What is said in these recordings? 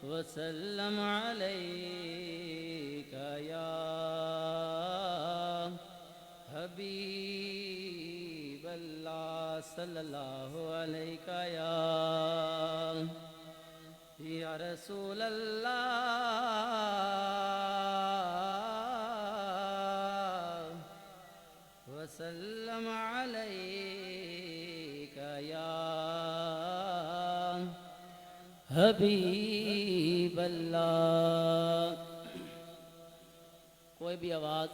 वसल्लम अलैका या हबीब अल्लाह सल्लल्लाहु अलैका या रसूल अल्लाह वसल्लम अलैका या हबीब अल्लाह। कोई भी आवाज़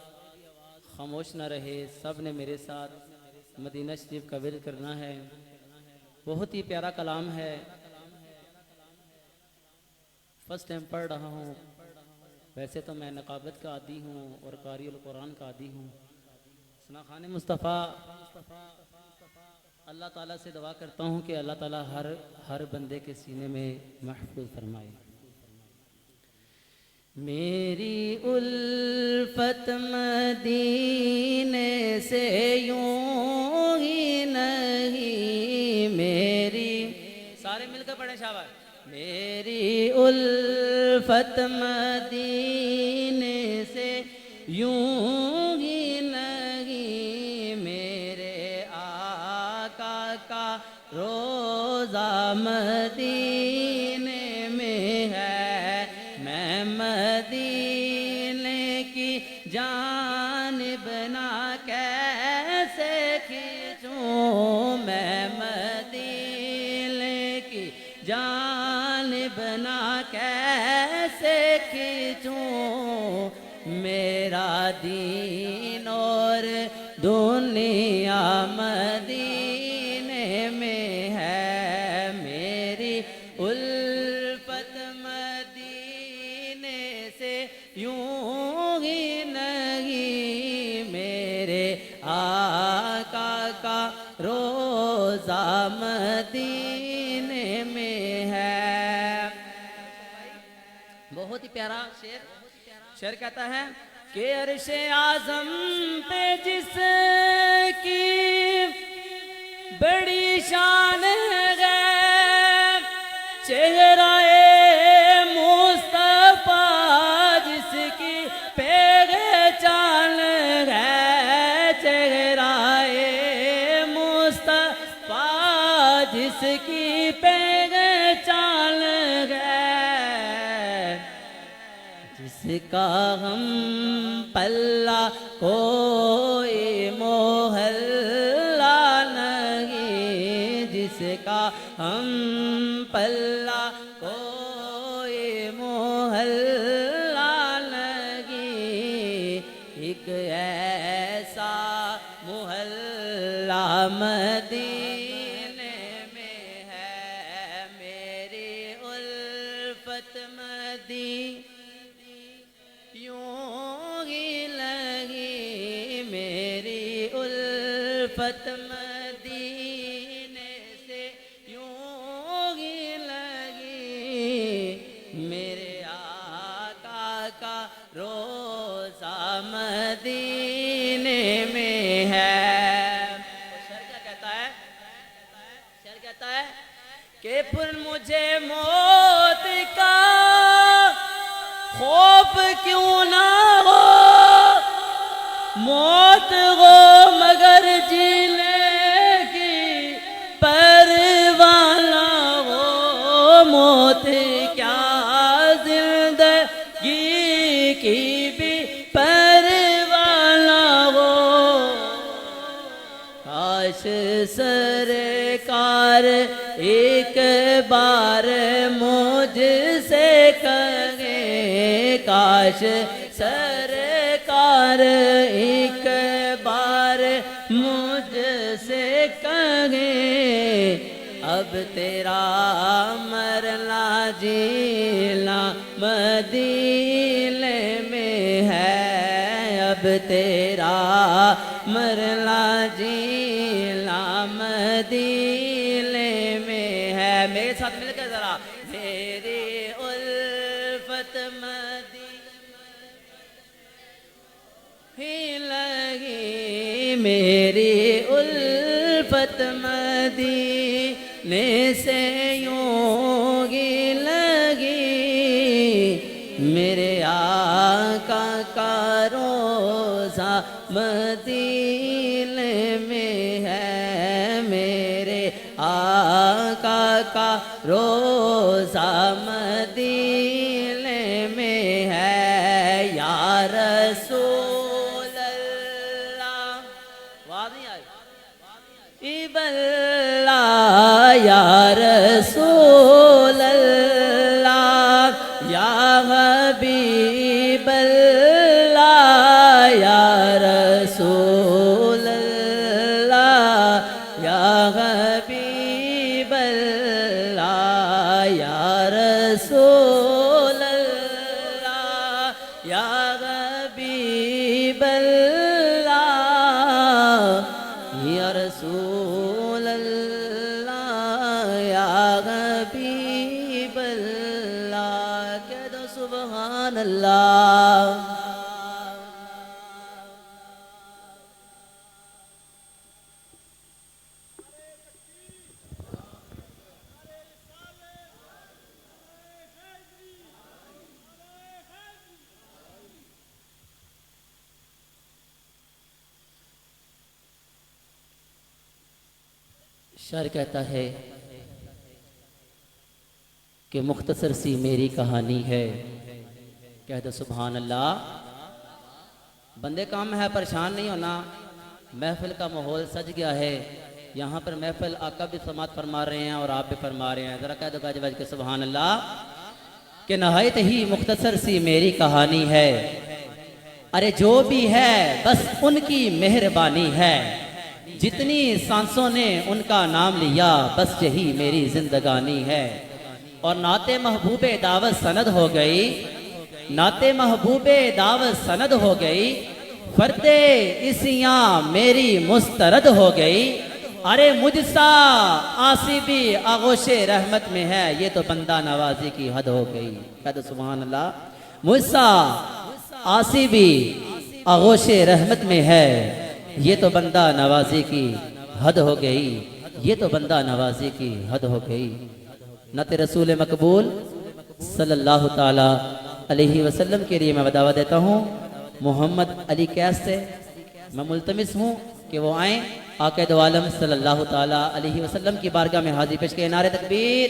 खामोश न रहे, सब ने मेरे साथ मदीना शरीफ का विर्द करना है। बहुत ही प्यारा कलाम है, फर्स्ट टाइम पढ़ रहा हूँ। वैसे तो मैं नकाबत का आदी हूँ और कारिउल कुरान का आदी हूँ। सना खान मुस्तफ़ा अल्लाह ताला से दुआ करता हूँ कि अल्लाह ताला हर बंदे के सीने में महफूज फरमाए। मेरी उल्फत मदीने से यूं ही नहीं, मेरी सारे मिलकर पढ़े शाबाश। मेरी उल्फत मदीने से यूं ही नहीं, मेरे आका का रोज़ा मदीने में है। मैं मदीने की जानिब ना कैसे खींचूं, मैं मदीने की जानिब ना कैसे खींचूं। मेरा दीन और दुनिया मदीने में है। मेरी उल्फत मदीने से यूं ही नहीं, मेरे आका का रोज़ा मदीने में है। बहुत ही प्यारा शेर। शेर कहता है कि अर्शे आज़म पे जिसकी बड़ी शान है, चेहरा-ए मुस्तफ़ा जिसकी पहचान है, चेहरा-ए मुस्तफ़ा जिसकी पहचान है, जिसका हम पल्ला कोई मोहल्ला नहीं, जिसका हम पल्ला कोई मोहल्ला नहीं। एक ऐसा मोहल्ला मदीने में है। मेरी उल्फत मदीने यूं ही लगी, मेरी उल्फत मदीने से यूं ही लगी। मेरे आका का रोज़ा मदीने में है। शेर क्या कहता है? शेर कहता है कि फिर मुझे मौत का खौफ क्यों ना हो, मौत हो मगर जीने की परवाना हो। मौत क्या जिंदगी की भी परवाना हो। काश सरकार एक बार मुझसे कहे, काश सरकार एक बार मुझसे कहे, अब तेरा मरना जीना मदीने में है। अब तेरा मरना जीना मदीने में है। मेरे साथ मिलकर जरा, मेरी उल्फत मदीने लगी, मेरी उल्फत मदीने से यूं ही लगी। मदीने में है मेरे आका का रोज़ा मदीने में है या रसूल अल्लाह। वाह नहीं आई इबल्ला या रसूल अल्लाह या हबीब अल्लाह या रसूल अल्लाह या हबीब अल्लाह या रसूल अल्लाह या हबीब अल्लाह या रसूल अल्लाह या हबीब अल्लाह। कह दो सुभान अल्लाह। शायर कहता है कि मुख्तसर सी मेरी कहानी है। कह दो सुभान अल्लाह। बंदे काम है, परेशान नहीं होना। महफिल का माहौल सज गया है। यहाँ पर महफिल आका भी समात फरमा रहे हैं और आप भी फरमा रहे हैं। ज़रा कह दो गाज बाज के सुभान अल्लाह। कि नहायत ही मुख्तसर सी मेरी कहानी है। अरे जो भी है बस उनकी मेहरबानी है। जितनी सांसों ने उनका नाम लिया बस यही मेरी जिंदगानी है। और नाते महबूबे दावत सनद हो गई, नाते महबूबे दावत सनद हो गई। फर्दे इसियां मेरी मुस्तरद हो गई। अरे मुझसा आसिबी आगोशे रहमत में है, ये तो बंदा नवाजी की हद हो गई। कहते सुभान अल्लाह। मुझसा आसिबी आगोशे रहमत में है, ये तो बंदा नवाजी की हद हो गई। ये तो बंदा नवाजी की हद हो गई। नत रसूल मकबूल सल्लल्लाहु ताला अलैहि वसल्लम के लिए मैं बदावा देता हूँ। मोहम्मद अली कैस से मैं मुल्तमिस हूँ कि वो आए आक़िद आलम सल्लल्लाहु ताला अलैहि वसल्लम की बारगाह में हाजिर पेश के नारे तकबीर।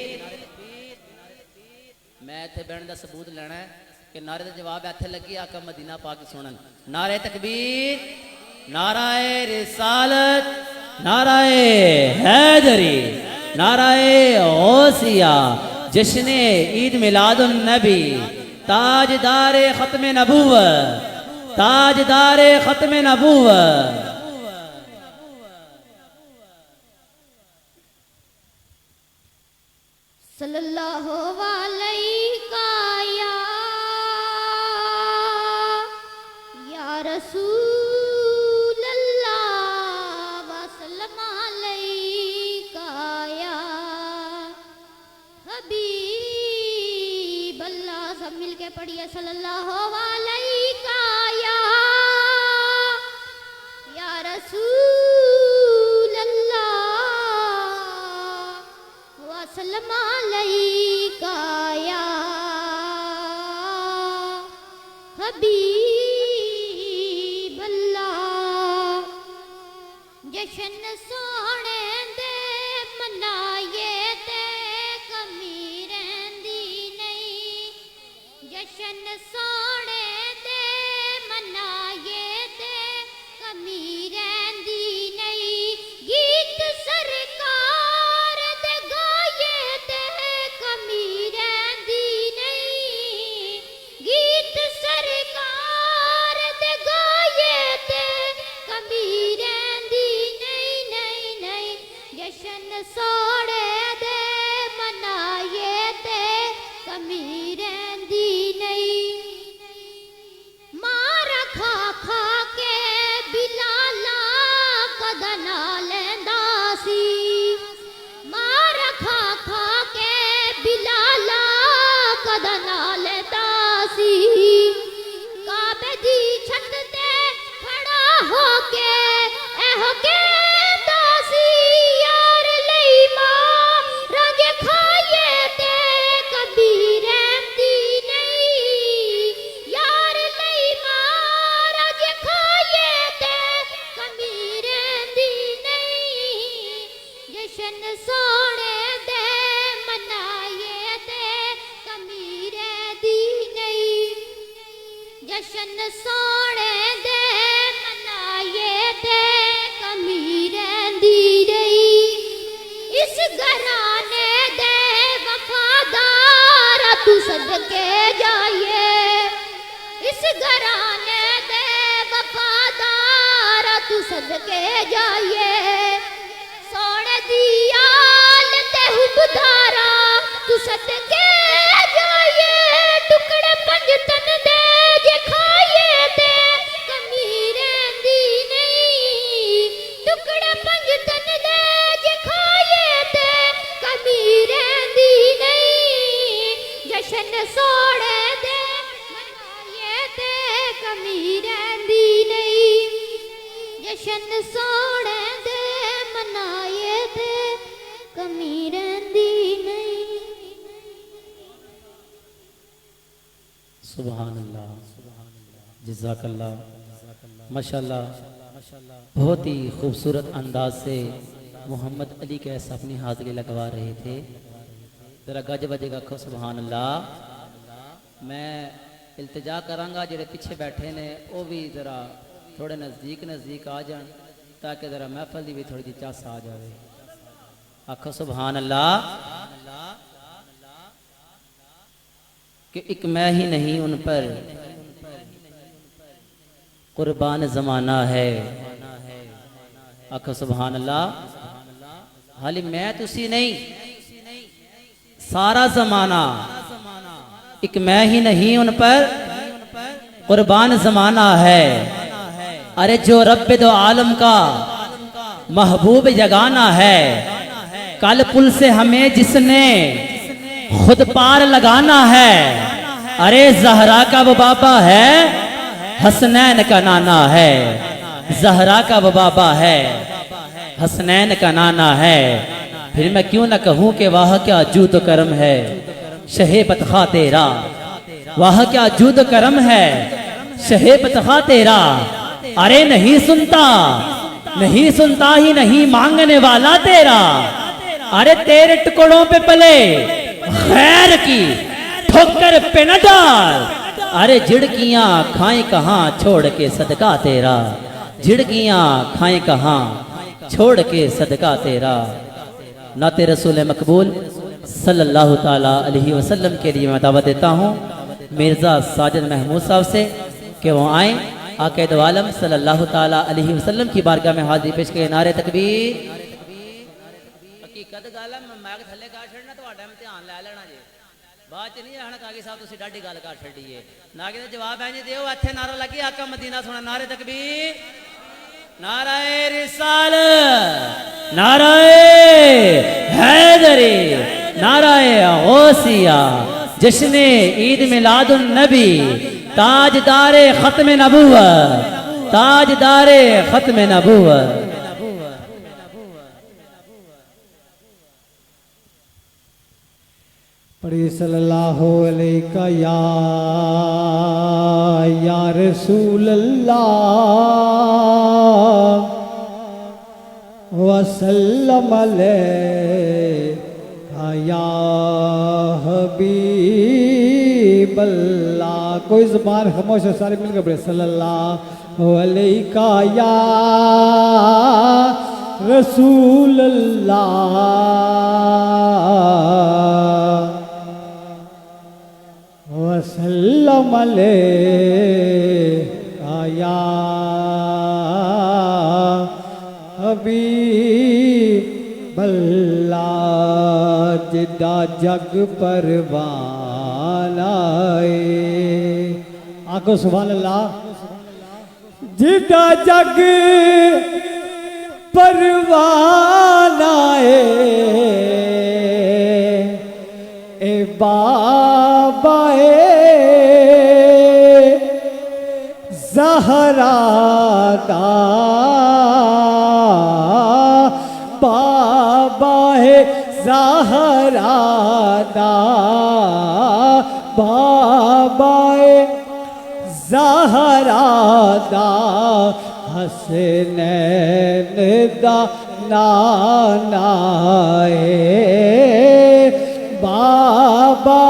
मैं इत्थे बैठने का सबूत लेना है कि नारे का जवाब इत्थे लगी आका मदीना पाक सुनन। नारे तकबीर, नाराए रिसालत, नाराए हैदरी, नाराए गौसिया, जश्ने ईद मिलादुन नबी, ताजदारे खत्म नबूवत, ताजदारे खत्म नबूवत। सल्लल्लाहु अलैका या रसूल अल्लाह वसल्लम अलैका या हबीब अल्लाह। सब मिलके पढ़िए सल्लल्लाहु अलैका या रसूल अल्लाह वसल्लम अलैका या हबीब अल्लाह। जशन सोने दे मनाए ते कमी रहंदी नहीं। जशन सोने दे मनाए ते कमी रहंदी नहीं। गीत सरकार दे गाए ते कमी रहंदी नहीं। गीत सरकार दे गाए ते कमी रहंदी नहीं नहीं नहीं। जशन सोड़े दे मनाए ते कमी रहंदी नहीं। मार खा खा के बिलाला कदा ना लैंदा सी। मार खा खा के बिलाला कदा ना लैंदा सी। काबे दी छत ते खड़ा हो के एहो कहंदा सी यार लई मां रज खाए ते कभी रहंदी नहीं। यार लई मां रज खाए ते जशन सोने दे मनाए ते कमी रहंदी रही इस घराने दे वफादार तू सदके जाइए इस घराने दे वफादार तू सदके जाइए सोने दी आल ते हुबदारा तू सदके जाइए टुकड़े पंज तन दे जे खाइए ते कमी रहंदी नहीं टुकड़े पंज तन दे जे खाइए ते कमी रहंदी नहीं जशन सोने दे मनाइए ते कमी रहंदी नहीं जशन सोने दे मनाइए ते कमी रहंदी नहीं। सुभान अल्लाह, जज़ाकल्लाह, माशाल्लाह। बहुत ही खूबसूरत अंदाज से मोहम्मद अली कैसा अपनी हाजिरी लगवा रहे थे। ज़रा गज बजेगा खो सुभान अल्लाह। मैं इल्तिजा करांगा जेड़े पीछे बैठे ने वो भी ज़रा थोड़े नज़दीक आ जान ताकि ज़रा महफल की भी थोड़ी जी चस आ जाए। आखो सुभान अल्लाह। कि एक मैं ही नहीं उन पर कुर्बान ज़माना है। आखो सुभान अल्लाह। हाली मैं तुसी नहीं सारा ज़माना एक मैं ही नहीं उन पर कुर्बान ज़माना है। अरे जो रब्बे दो आलम का महबूब जगाना है कल पुल से हमें जिसने खुद पार लगाना है। अरे जहरा का वो बाबा है हसनैन का नाना है। जहरा का वो बाबा है हसनैन का नाना है। फिर मैं क्यों न कहूँ कि वाह क्या जूद करम है शहे बतखा तेरा। वाह क्या जूद करम है शहे बतखा तेरा। अरे नहीं सुनता ही नहीं मांगने वाला तेरा। अरे तेरे टुकड़ों पे पले खैर की ठोकर पे न डाल। अरे झिड़कियां खाए कहाँ छोड़ के सदका तेरा। झिड़कियां खाए कहाँ छोड़ के सदका तेरा। नाते रसूल मकबूल सल्लल्लाहु ताला अलैहि वसल्लम के लिए मैं दावत देता हूँ मिर्ज़ा साजिद महमूद साहब से कि वो आए आक़ाए दो आलम सल्लल्लाहु ताला अलैहि वसल्लम की बारगाह में हाजिरी पेश करें। नारे तकबीर। हकीकत गल है मैं मैग थले कर छड़ना ਤੁਹਾਡਾ इम्तिहान लै लेना जी बाद च नहीं रहना कागी साहब तुसी डाडी गल कर छड़ी है नागे दा जवाब है जी दियो इत्थे नारा लगी आका मदीना सुना। नारे तकबीर नाराए रिसाल नाराए हैदरी नाराए गौसिया जश्ने ईद मिलादुन नबी ताजदारे खत्म नबूवत ताजदारे खत्म नबूवत। पढ़ी सल्लल्लाहु अलैका या रसूल अल्लाह वसल्लम अलैका या हबीब अल्लाह। कोई ज़बान खामोश है सारे मिलकर पढ़े सल्लल्लाहु अलैका या रसूल अल्लाह वसल्लम अलैका या हबीब अल्लाह। जिदा जग परवाना आखो सुभान अल्लाह। जिदा जग परवाना ए बाबा ज़हरा दा बाबा है ज़हरा दा बाबा है ज़हरा दा हसनैन दा नाना बाबा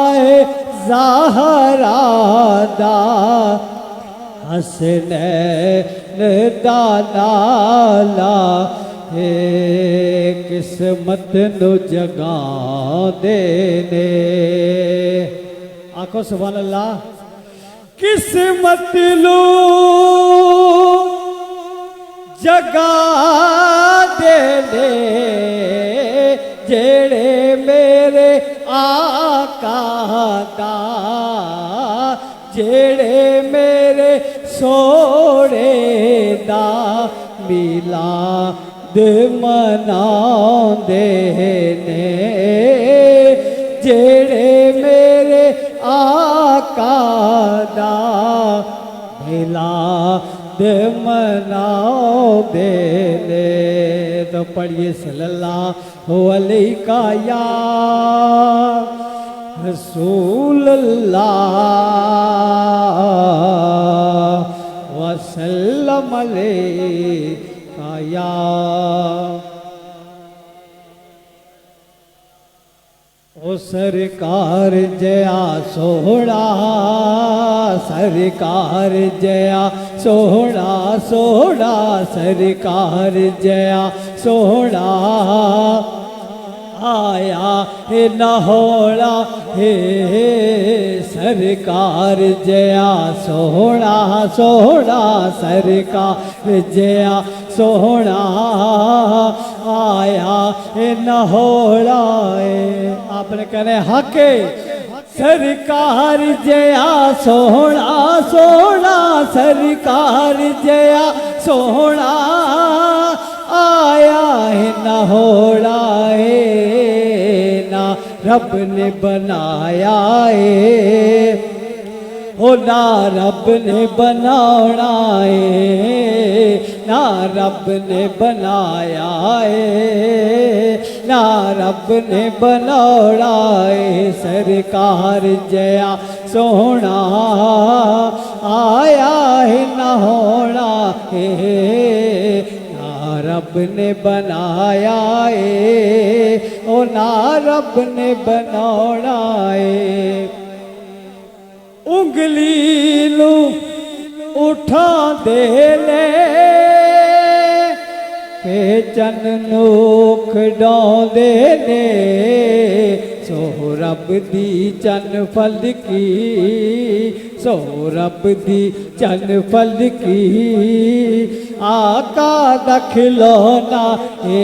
ज़हरा दा हसनैन दा नाला हे किस्मत नु जगा देने। आखो सुभान अल्लाह। किस्मत नु जगा देने जेड़े मेरे आका दा, जेड़े मेरे सोने दा मिलाद मनाउंदे ने, जेड़े मेरे आका दा मिलाद मनाउंदे ने। तो पढ़िए सल्लल्लाहु अलैका या रसूल अल्लाह वसल्लम अलैका या। ओ सरकार जया सोहड़ा, सरकार जया सोहड़ा सोहड़ा, सरकार जया सोहड़ा आया हे नहोड़ा हे सरकार जया सोहड़ा सोहड़ा, सरकार जया सोहड़ा आया हे नहोड़ा। आपने कहने हके सरकार जया सोहड़ा सोहड़ा, सरकार जया सोहड़ा आया है नहोड़ा ना रब ने बनाया है, हो ना रब ने बनाना है, ना रब ने बनाया है, ना रब ने बनाना है। सरकार जया सोहना आया है नहोड़ा है, रब ने बनाया है ओ ना रब ने बनाना है। उंगली नू उठा दे ले पेचन नू खड़ाउंदे ने, सो रब दी चन फल की, सो रब दी चन फल की आका दा खिलौना है,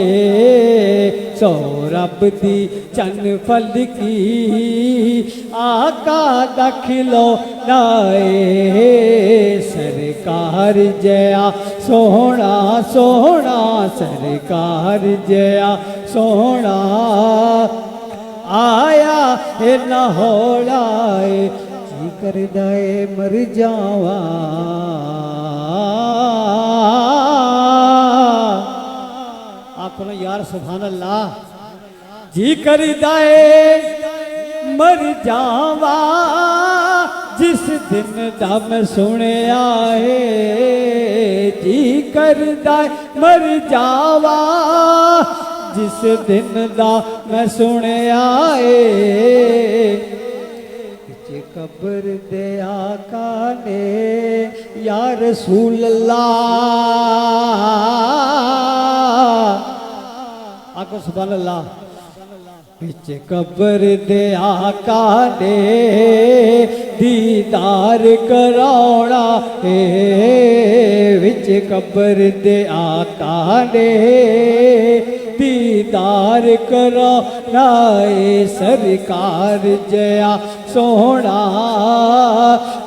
सो रब दी चन फल की आका दा खिलौना है। सरकार जया सोहना सोहना, सरकार जया सोहना आया है नहोड़ा है। जी करदा है मर जावा आखो ना यार सुभान अल्लाह। जी करदा है मर जावा जिस दिन दा मैं सुनिया है, जी करदा है मर जावा जिस दिन दा मैं सुनिया है। कब्र दे आका ने या रसूल अल्लाह आको सुभान अल्लाह। बिच कब्र दे आका ने दीदार कराउणा है, बिच कब्र दे आका ने दीदार कराउणा है। सरकार जया सोहना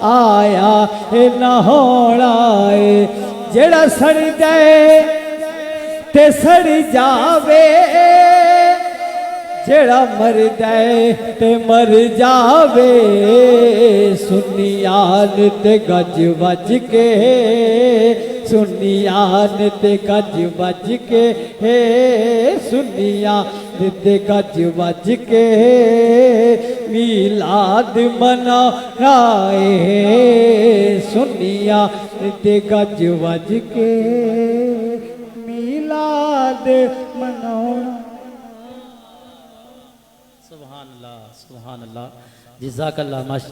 आया है नहोड़ा है। जेड़ा सड़ जाए ते सड़ जावे, जेड़ा मर जाए ते मर जावे। सुनियान ते गज बज के, सुनियान ते गज बज के, सुनियान ते गज बज के मिलाद मनाना है। सुनियान ते गज बज के मिलाद मनाना। सुभान अल्लाह। सुभान अल्लाह, जज़ाकल्लाह माश।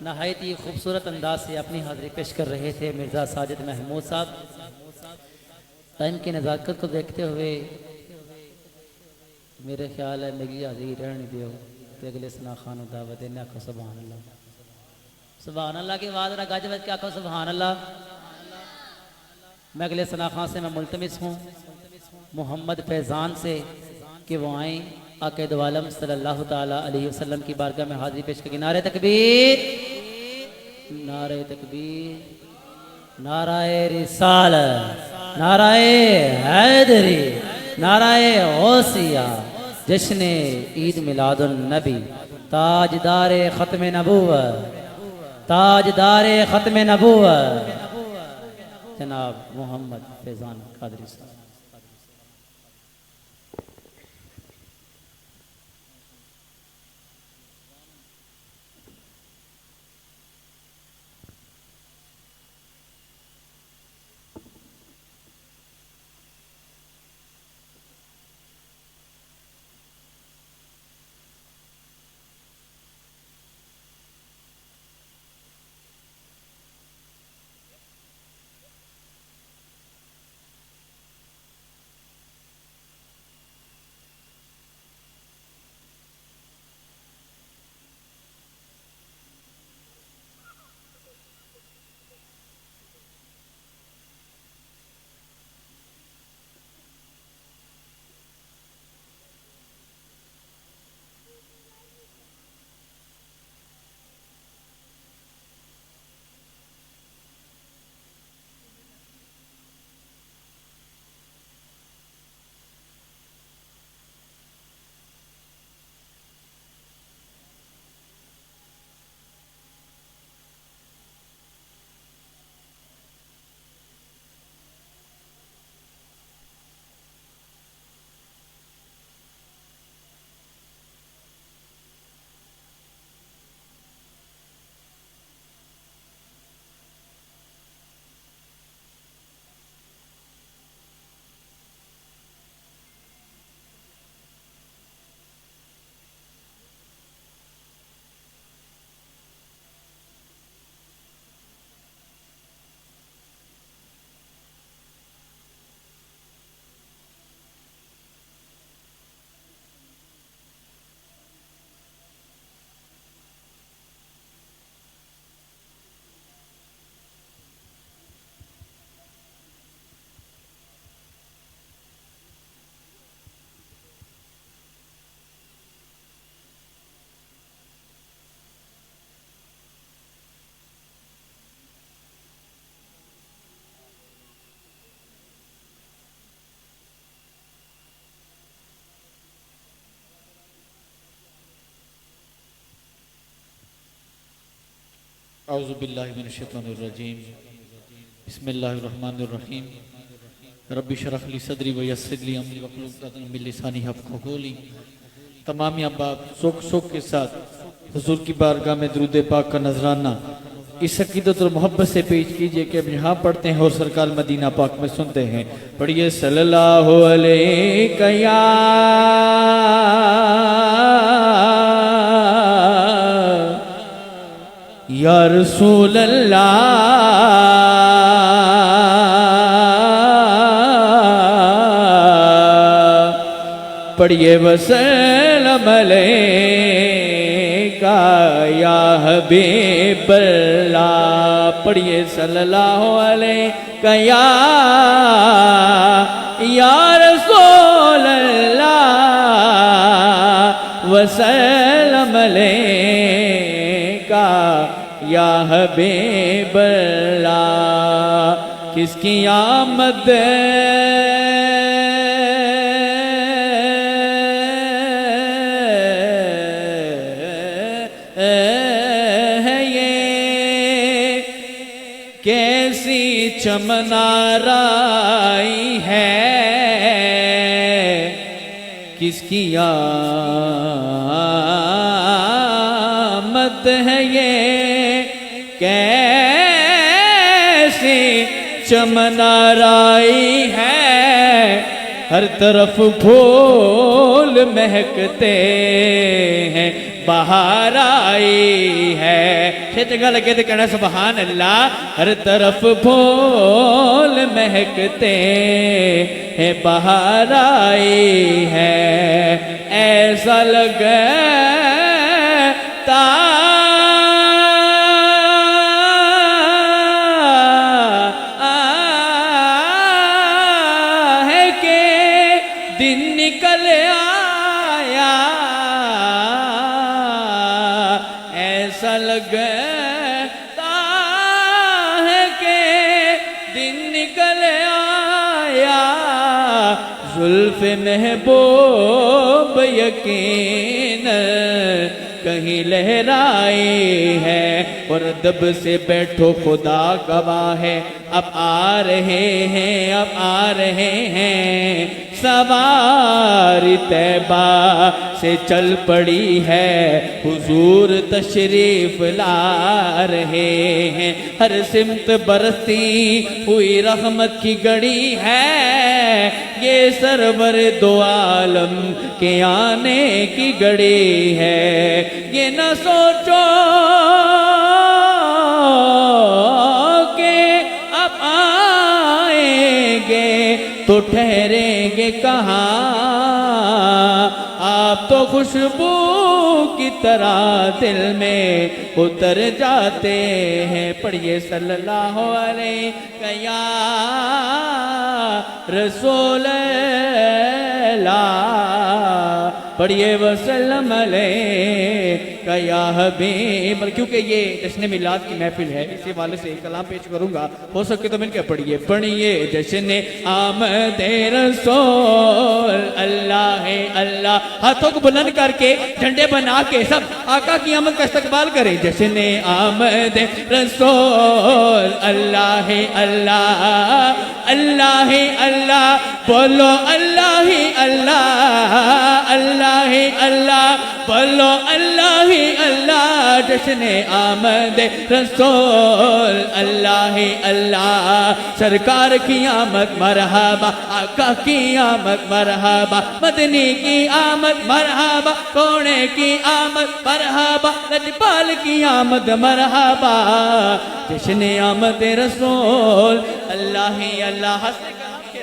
नहायत ही खूबसूरत अंदाज से अपनी हाज़िरी पेश कर रहे थे मिर्ज़ा साजिद महमूद साहब। टाइम की नज़ाकत को देखते हुए मेरे ख्याल है मेरी हाज़िरी रहने दियो तो अगले सना खान दावत देने आखो सुभान अल्लाह। सुभान अल्लाह की आवाज़ रहा गज बज के आखो सुभान अल्लाह। मैं अगले सना खान से मैं मुल्तमिस हूँ मोहम्मद फैज़ान से कि वो आएँ आक़ाए दो आलम सल्लल्लाहु ताला अलैहि वसल्लम की बारगाह में हाज़िरी पेश करके नारे तकबीर, नारे तकबीर, नाराए रिसालत, नाराए हैदरी, नाराए गौसिया, जश्न ईद मिलादुन नबी, ताजदारे ख़त्म नबूवत, ताजदारे ख़त्म नबूवत जनाब मोहम्मद फैज़ान कादरी साहब। औज़ुबिल्लाहि मिनश्शैतानिर्रजीम बिस्मिल्लाहिर्रहमानिर्रहीम रब्बि शरह ली सदरी व यस्सिर ली अमरी वहलुल उक़दतम मिन लिसानी यफ़क़हू क़ौली। तमाम अहबाब शौक़ के साथ हुज़ूर की बारगाह में दुरूद पाक का नजराना इस अक़ीदत और मोहब्बत से पेश कीजिए कि अब यहाँ पढ़ते हैं और सरकार मदीना पाक में सुनते हैं। पढ़िए सल्लल्लाहु अलैहि या रसूल अल्लाह, पढ़िए वसल्लम अलैका या हबीब अल्लाह, पढ़िए सल्लल्लाहु अलैका या रसूल अल्लाह वसल्लम अलैका या हबीब अल्लाह। किसकी आमद है ये, कैसी चमनाराई है, किसकी आमद है ये, कैसी चमनाराई है, हर तरफ फूल महकते हैं, बाहर आई है। छेचगा लगे तो कहना सुभान अल्लाह। हर तरफ फूल महकते हैं बाहर आई है। ऐसा लगता है कि दिन निकल आया। ऐसा लगता है कि दिन निकल आया। जुल्फ महबूब यकीन कहीं लहराई है। और दब से बैठो खुदा गवाह है। अब आ रहे हैं, अब आ रहे हैं। सवारी तैबा से चल पड़ी है। हुजूर तशरीफ ला रहे हैं। हर सिमत बरसती हुई रहमत की गड़ी है। ये सरवर दो आलम के आने की गड़ी है। ये न सोचो कि अब आएंगे तो ठहरेंगे कहाँ। आप तो खुशबू की तरह दिल में उतर जाते हैं। पढ़िए सल्लल्लाहु अलैहि या रसूल अल्लाह। पढ़िए वसल्लम अलैका या हबीब। क्योंकि ये जश्न मिलाद की महफिल है, इसी वाले से कलाम पेश करूंगा। हो सके तो मिलकर पढ़िए। पढ़िए जश्न आमद रसूल अल्लाह है अल्लाह। हाथों को बुलंद करके झंडे बना के सब आका की आमद का इस्तकबाल करें। जश्न आमद रसूल अल्लाह है अल्लाह। अल्लाह है अल्लाह। बोलो अल्लाह ही अल्लाह। अल्लाह ही अल्लाह। बोलो अल्लाह ही अल्लाह। जश्न आमद रसूल अल्लाह ही अल्लाह। सरकार की आमद मरहबा। आका की आमद मरहबा। मदनी की आमद मरहबा। कोने की आमद मरहबा। लजपाल की आमद मरहबा। जश्न आमद रसूल अल्लाह ही अल्लाह।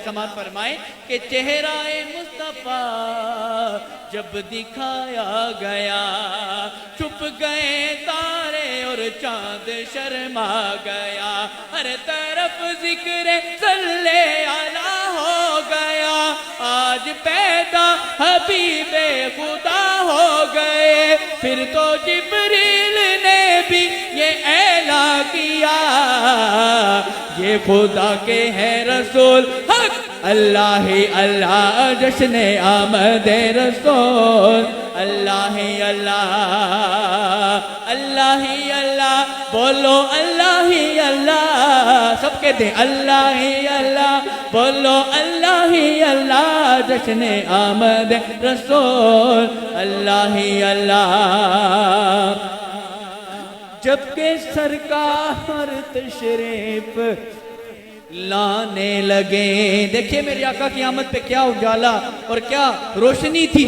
समाज फरमाए कि चेहराए मुस्तफा जब दिखाया गया। छुप गए तारे और चांद शर्मा गया। हर तरफ जिक्र सल्ले अला हो गया। आज पैदा हबीबे खुदा हो गए। फिर तो जिब्रील ने भी ये ऐला किया। ये खुदा के हैं रसूल हक अल्लाह ही अल्लाह। जश्न आमद रसूल अल्लाह ही अल्लाह। अल्लाह ही अल्लाह। बोलो अल्लाह ही अल्लाह। सब कहते हैं अल्लाह ही अल्लाह। बोलो अल्लाह ही अल्लाह। जश्न आमद रसूल अल्लाह ही अल्लाह। जबकि सरकार तशरीफ लाने लगे। देखिए मेरे आका की आमद पे क्या उजाला और क्या रोशनी थी।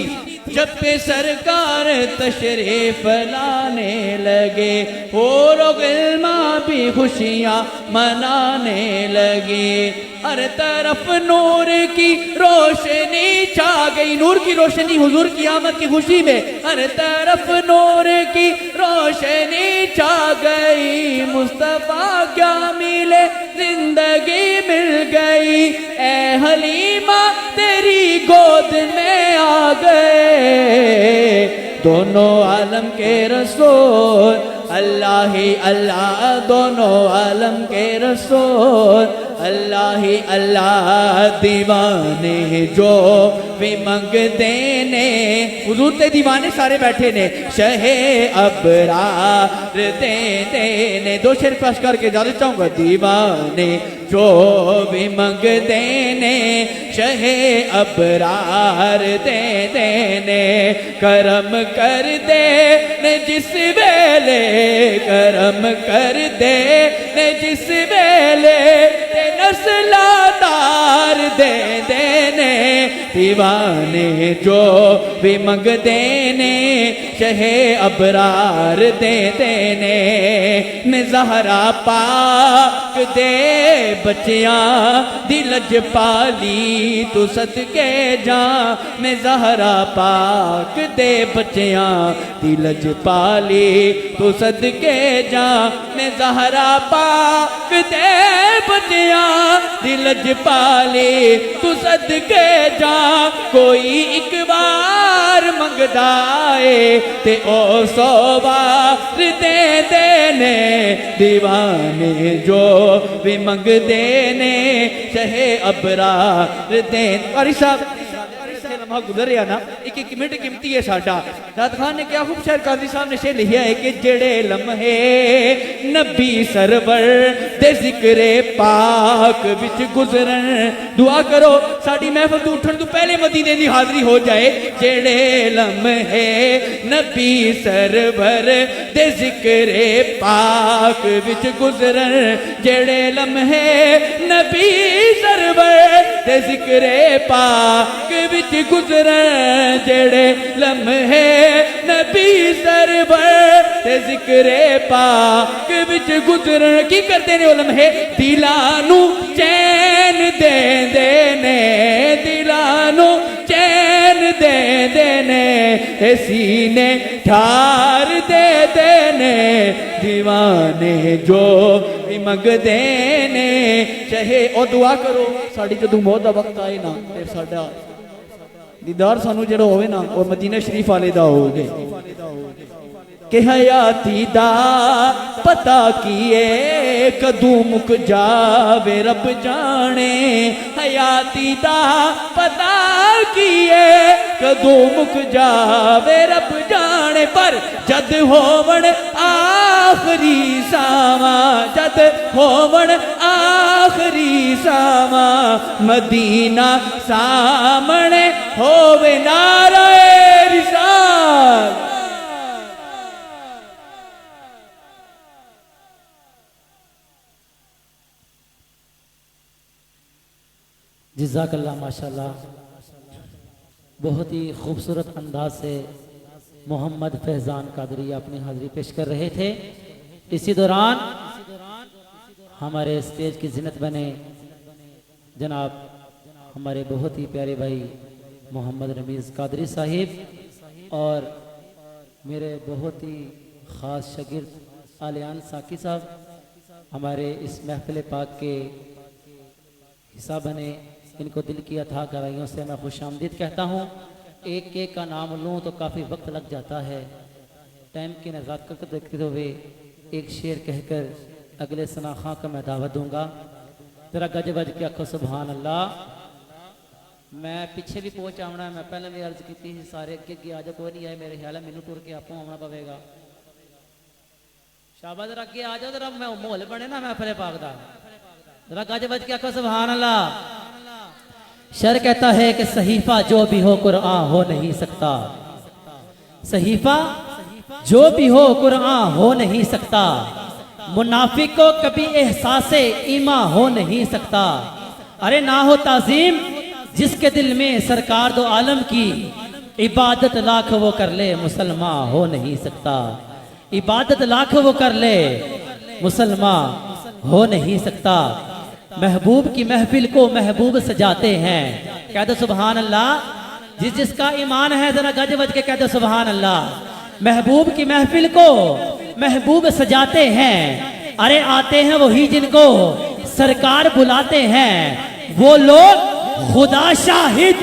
जब पे सरकार तशरीफ लाने लगे। और गिल्मा भी खुशियाँ मनाने लगे। हर तरफ नूर की रोशनी छा गई। नूर की रोशनी हुजूर की आमद की खुशी में। हर तरफ नूर की रोशनी छा गई। मुस्तफा क्या मिले जिंदगी मिल गई। ए हलीमा तेरी गोद में आ गए। दोनों आलम के रसूल अल्लाह ही अल्लाह। दोनों आलम के रसूल अल्लाह ही अल्लाह। दीवाने जो भी मंगते ने। हुजूर ते दीवाने सारे बैठे ने। शहे अबरार दे ने। दो शेर पेश करके ज्यादा चाहूंगा। दीवाने जो भी मंगते ने। शहे अबरार दे देने। करम कर दे ने जिस वेले। करम कर दे ने जिस वेले। नस्लादार दे देने। दीवाने जो भी मंगते ने। शहे अबरार दे देने ने ज़हरा पाक दे बच्चियां दिलज पाली तू सदके जा ने ज़हरा पाक दे बच्चियां दिलज पाली तू सदके जा ने ज़हरा पाक दे बच्चियां दिलज पाली तू सदके जा कोई एक बार मंगदा है ते ओ 100 बार दे देने दीवाने जो भी मंगदे ने शहे अबरार दे। कारी साहब लम्हा गुजरिया ना एक एक मिनट कीमती है साडा। दाद खान ने क्या खूब शायर काजी साहब ने शेर लिखा है कि जेड़े लम्हे नबी सरवर दे जिक्रे पाक विच गुजरन दुआ करो साडी महफिल तो उठन तो पहले मदीने दी हाजरी हो जाए। जेड़े लम्हे नबी सरवर दे जिक्रे पाक विच गुजरन जेड़े लम्हे नबी सरवर दे जिक्रे पाक विच गुजरन जेड़े लम्हे नबी सरवर ते जिक्रे पाक विच गुजरन की करते ने वो लम्हे दिलानू चैन दे देने दिलानू चैन दे देने सीने ठार दे देने दीवाने जो भी मंगदे ने चाहे ओ दुआ करो साड़ी जदों मौत दा वक्त आए ना ते साडा दीदार सानू जड़ा होवे ना और मदीना शरीफ वाले दा होगे कि हयाती दा पता किए कदू मुक जावे रब जाने हयाती दा पता किए कदू मुक जावे रब जाने पर जद होवण आखरी सावा जद होवण आखरी सावा मदीना सामने होवे नाराए रिसाल। जज़ाकल्लाह माशाल्लाह बहुत ही खूबसूरत अंदाज से मोहम्मद फैज़ान कादरी अपनी हाजिरी पेश कर रहे थे। इसी दौरान हमारे स्टेज की जिन्नत बने जनाब हमारे बहुत ही प्यारे भाई मोहम्मद रमीज़ कादरी साहिब और मेरे बहुत ही ख़ास शागिर्द आलियान साकी साहब हमारे इस महफिल पाक के हिस्सा बने। इनको दिल की अथाह गहराइयों से मैं खुशामदीद कहता हूँ। एक एक का नाम लूँ तो काफ़ी वक्त लग जाता है। टाइम की नज़ाकत को देखते हुए एक शेर कहकर अगले सना खां का मैं दावत दूँगा। ज़रा गज बज के आखो सुभान अल्लाह। मैं पीछे भी पहुँच आना मैं पहले भी अर्ज की थी सारे अगे अगे आज कोई नहीं आए मेरे ख्याल है मैनू टुर के आपको आना पवेगा। शाबाश ज़रा अगे आ जाओ ज़रा मैं माहौल बने ना महफिल पाक दा। ज़रा गज बज के आखो सुभान अल्लाह। शर कहता है कि सहीफा जो भी हो कुरान हो नहीं सकता। सहीफा जो भी हो कुरान हो नहीं सकता। मुनाफिक को कभी एहसास ईमा हो नहीं सकता। अरे ना हो ताजीम जिसके दिल में सरकार दो आलम की इबादत लाख वो कर ले मुसलमान हो नहीं सकता। इबादत लाख वो कर ले मुसलमान हो नहीं सकता। महबूब की महफिल को महबूब सजाते हैं। कह दो सुभान अल्लाह। जिस जिसका ईमान है जरा गज बज के कह दो सुभान अल्लाह। महबूब की महफिल को महबूब सजाते हैं। अरे आते हैं वही जिनको सरकार बुलाते हैं। वो लोग खुदा शाहिद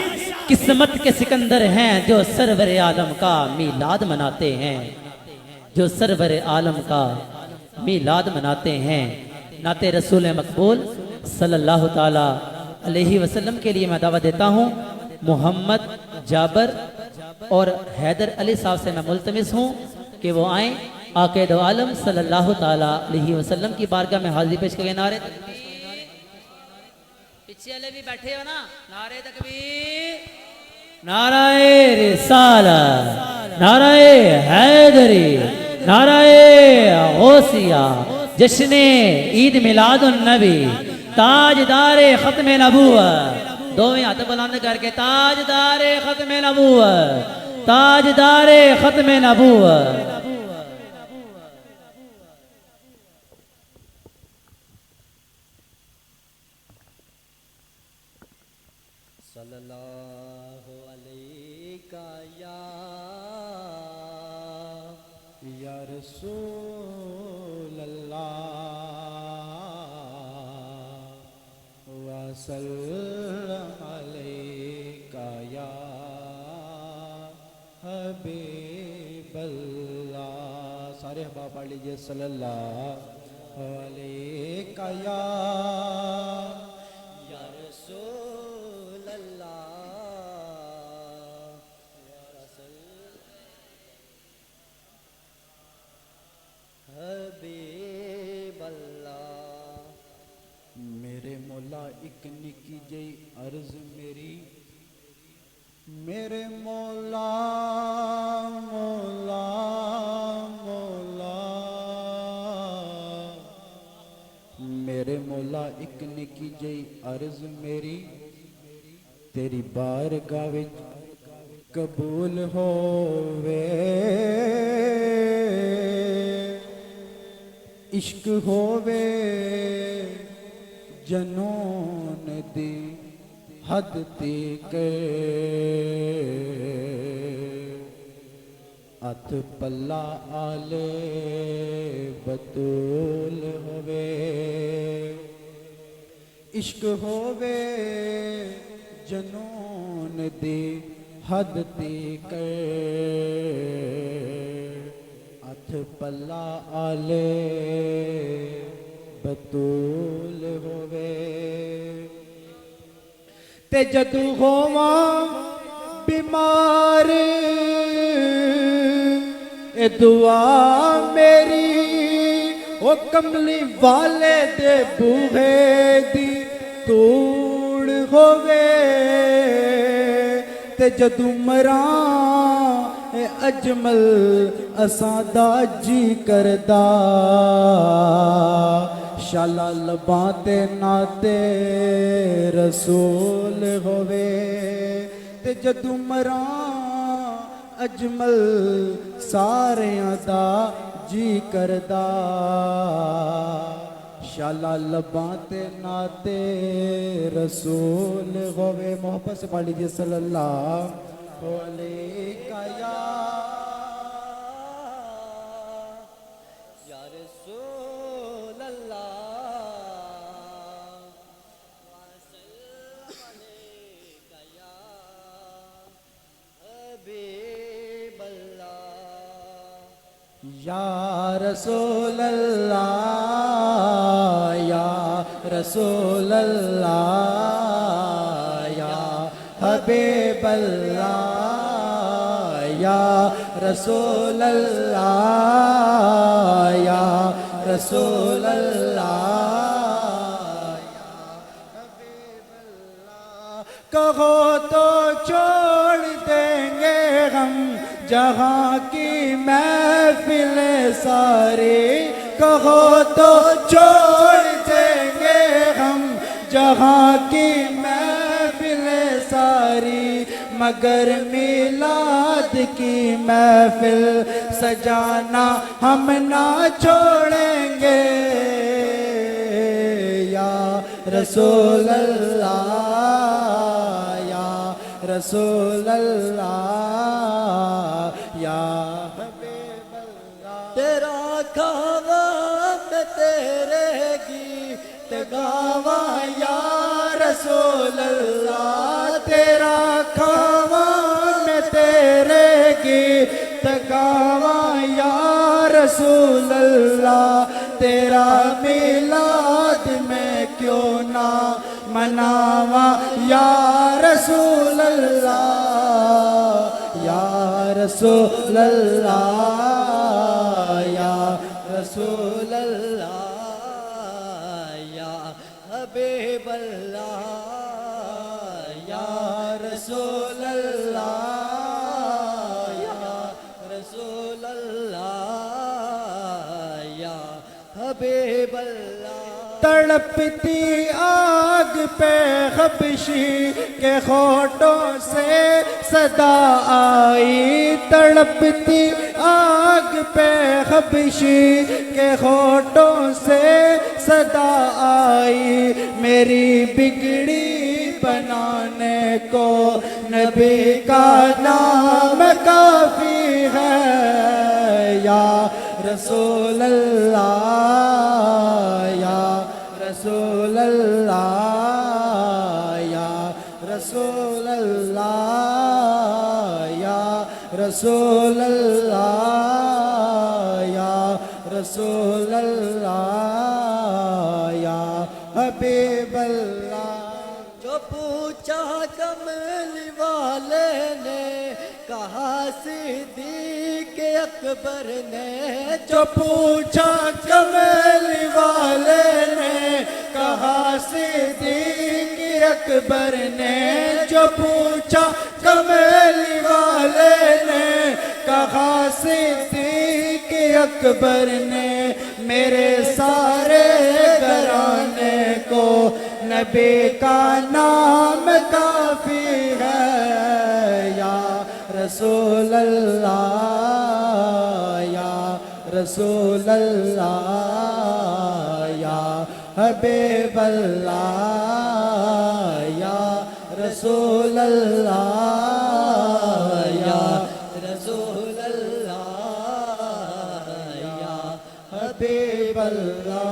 किस्मत के सिकंदर हैं जो सरवर आलम का मीलाद मनाते हैं। जो सरवर आलम का मीलाद मनाते हैं। नाते रसूल मकबूल सल्लल्लाहु ताला अलैहि वसल्लम के लिए मैं दावत देता हूँ। मोहम्मद जाबर और हैदर अली साहब से मैं मुल्तमिस हूँ कि वो आए आके दो आलम सल्लल्लाहु ताला अलैहि वसल्लम की बारगाह में हाजिरी पेश करें। नारे तकबीर। पीछे वाले भी बैठे हो ना। नारे तकबीर नाराए रिसालत नाराए हैदरी नाराए गौसिया जश्ने ईद मिलादुन नबी ताजदारे खत्मे नबूवत। दोवें हाथ बुलंद करके ताजदारे खत्मे नबूवत ताजदारे खत्म नबूवत। सल्लल्लाहु अलैका या रसूल अल्लाह वसल्लम अलैका या हबीब अल्लाह। सारे हबा पढ़ लीजिए सल्लल्लाहु अलैका या रसूल हबीब अल्लाह। मेरे मौला एक निकी जई अर्ज मेरी, मेरे मौला मौला मौला, मेरे मौला एक निकी जई अर्ज मेरी, तेरी बारगाह विच कबूल होवे। इश्क होवे जनून दी हद तक, अथ पल्ला आले बतूल होवे। इश्क होवे जनून दी हद तक, अथ पल्ला आले बतूल होवे। ते जदू होवा बीमार ए दुआ मेरी, ओ कमली वाले दे बूहे दी तूड़ होवे। ते जदू मरां ए अजमल असादा जी करदा, शाला लबां ते नाते रसूल होवे। ते जदू मरां अजमल सारियां दा जी करदा, शाला लबां ते नाते रसूल होवे। मोहब्बत से पढ़ लीजिए सल्लल्लाहु अलैका या रसूल अल्लाह वसल्लम अलैका या हबीब अल्लाह। या रसूल अल्लाह या रसूल अल्लाह या हबीब अल्लाह, या रसूल अल्लाह या रसूल अल्लाह या हबीब अल्लाह। कहो तो छोड़ देंगे हम जहाँ की महफिल सारी, कहो तो छोड़ देंगे हम जहाँ की महफिल सारी, मगर मिलाद की महफिल सजाना हम ना छोड़ेंगे। या रसूल अल्लाह या रसूल अल्लाह या हबीब अल्लाह। तेरा खावा मैं तेरे गीत गावा या रसूल अल्लाह, तेरा खावा मैं तेरे गीत गावा या रसूल अल्लाह। तेरा मिलाद में क्यों ना मनावा या रसूल अल्लाह, या रसूल अल्लाह या रसूल अल्लाह या हबीब अल्लाह, या रसूल अल्लाह या रसूल अल्लाह या हबीब अल्लाह। तड़पती आग पे खबशी के होठों से सदा आई तड़पती आग पे खबशी के होठों से सदा आई मेरी बिगड़ी बनाने को नबी का नाम काफी है या रसूल अल्लाह या रसूल अल्लाह या रसूल अल्लाह या रसूल अल्लाह या रसूल अल्लाह या हबीब अल्लाह। जो पूछा कमली वाले ने कहा सिद्दीक़ अकबर ने जो पूछा कमली वाले ने कहा सिद्दीक़ अकबर ने जो पूछा कमली वाले ने कहा सिद्दीक़ अकबर ने मेरे सारे घराने को नबी का नाम काफी है या रसूल अल्लाह या रसूल अल्लाह या हबीब अल्लाह या रसूल अल्लाह या रसूल अल्लाह या हबीब अल्लाह।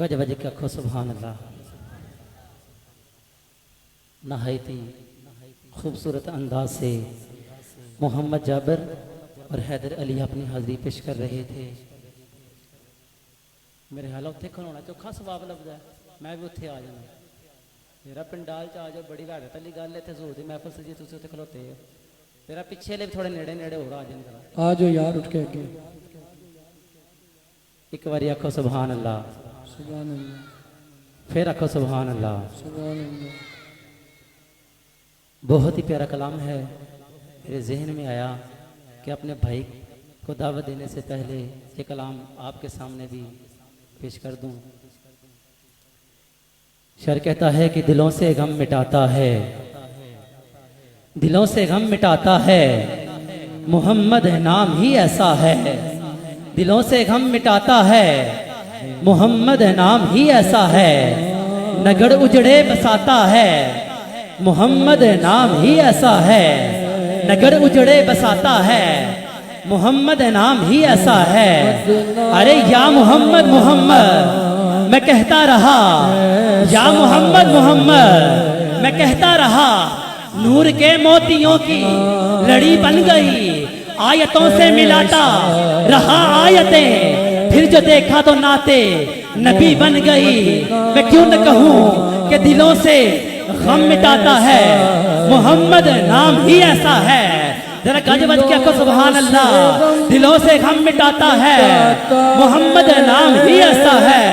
गज बज के आखो सुभान अल्लाह। नहायती खूबसूरत अंदाज से मोहम्मद जाबिर और हैदर अली अपनी हाजिरी पेश कर रहे थे। मेरे हाल उत्थे खलोना चौखा सवाब लगता है, मैं भी उत्थे आ जाना। मेरा पिंडाल च आ जाओ, बड़ी राहत वाली गल है। हजूर दी महफिल से जी तुसीं उत्थे खलोते हो, तेरा पिछे ले थोड़े नेड़े नेड़े हो आ जाए। आ जाओ यार उठ के अगे एक बारी आखो सुभान अल्लाह, सुभान अल्लाह, फिर आखो सुभान अल्लाह। सुभान अल्लाह। बहुत ही प्यारा कलाम है। मेरे जहन में आया कि अपने भाई को दावत देने से पहले ये कलाम आपके सामने भी पेश कर दूं। शर कहता है कि दिलों से गम मिटाता है, दिलों से गम मिटाता है, मोहम्मद नाम ही ऐसा है। दिलों से गम मिटाता है, मोहम्मद नाम ही ऐसा है। नगर उजड़े बसाता है, मोहम्मद नाम ही ऐसा है। नगर उजड़े बसाता है, मोहम्मद नाम ही ऐसा है। अरे या मोहम्मद मोहम्मद मैं कहता रहा, या मोहम्मद मोहम्मद मैं कहता रहा। नूर के मोतियों की लड़ी बन गई, आयतों से मिलाता रहा आयतें, फिर जो देखा तो नाते नबी बन गई। मैं क्यों न कहूँ कि दिलों से गम मिटाता है, मोहम्मद नाम ही ऐसा है। जरा गज बज के आखो सुभान अल्लाह। दिलों से गम मिटाता है, मोहम्मद नाम ही ऐसा है।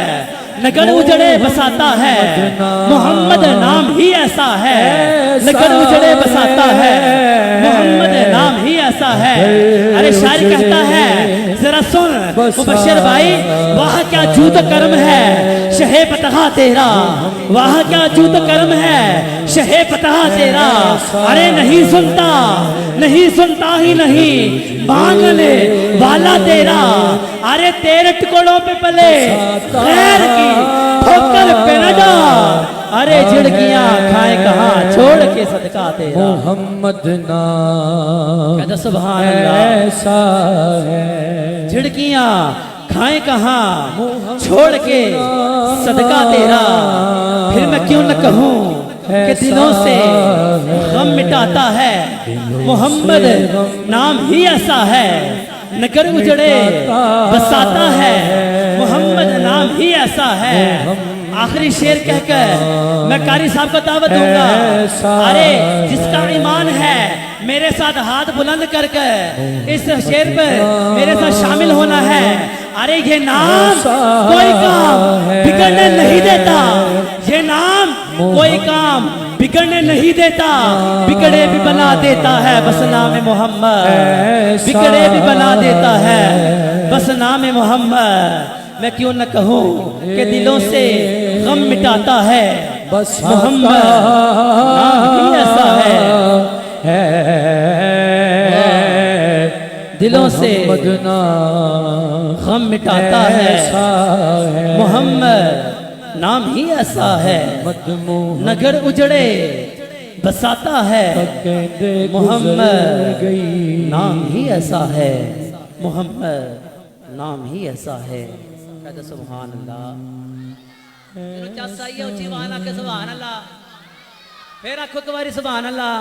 नगर उजड़े बसाता है, मोहम्मद नाम ही ऐसा है। नगर उजड़े बसाता है, मोहम्मद नाम ही ऐसा है। अरे शायर कहता है, जरा सुन मुबश्शिर भाई, वाह क्या जूत कर्म है शहे फतहा तेरा, वाह क्या जूत कर्म है शहे फतहा तेरा। अरे नहीं सुनता, नहीं सुनता ही नहीं मांगने वाला तेरा। अरे तेरे टुकड़ों पे पले खैर की ठोकर पे न जा। अरे झिड़कियां खाए कहाँ छोड़ के सदका तेरा। मोहम्मद नाम कहता सुभान अल्लाह ऐसा है। झिड़कियां खाए कहाँ छोड़ के सदका तेरा। फिर मैं क्यों न कहूँ कि दिलों से गम मिटाता है, मोहम्मद नाम ही ऐसा है। नगर उजड़े बसाता है, मोहम्मद नाम ही ऐसा है। आखिरी शेर कहकर मैं कारी साहब को दावत दूंगा। अरे जिसका ईमान है मेरे साथ हाथ बुलंद करके इस शेर पर मेरे साथ शामिल होना है। अरे ये नाम कोई काम बिगड़ने नहीं देता, ये नाम कोई काम बिगड़ने नहीं देता, बिगड़े भी बना देता है बस नाम मोहम्मद, बिगड़े भी बना देता है बस नाम मोहम्मद। मैं क्यों न कहूँ कि दिलों से गम मिटाता है बस मोहम्मद, नाम ही ऐसा है, दिलों से गम मिटाता है मोहम्मद, नाम ही ऐसा है। नगर उजड़े बसाता है मोहम्मद, नाम ही ऐसा है मोहम्मद, नाम ही ऐसा है। कहते सुभान अल्लाह, मेरे चाचा ही उची आवाज आके सुभान अल्लाह, फिर आखो एक बारी सुभान अल्लाह।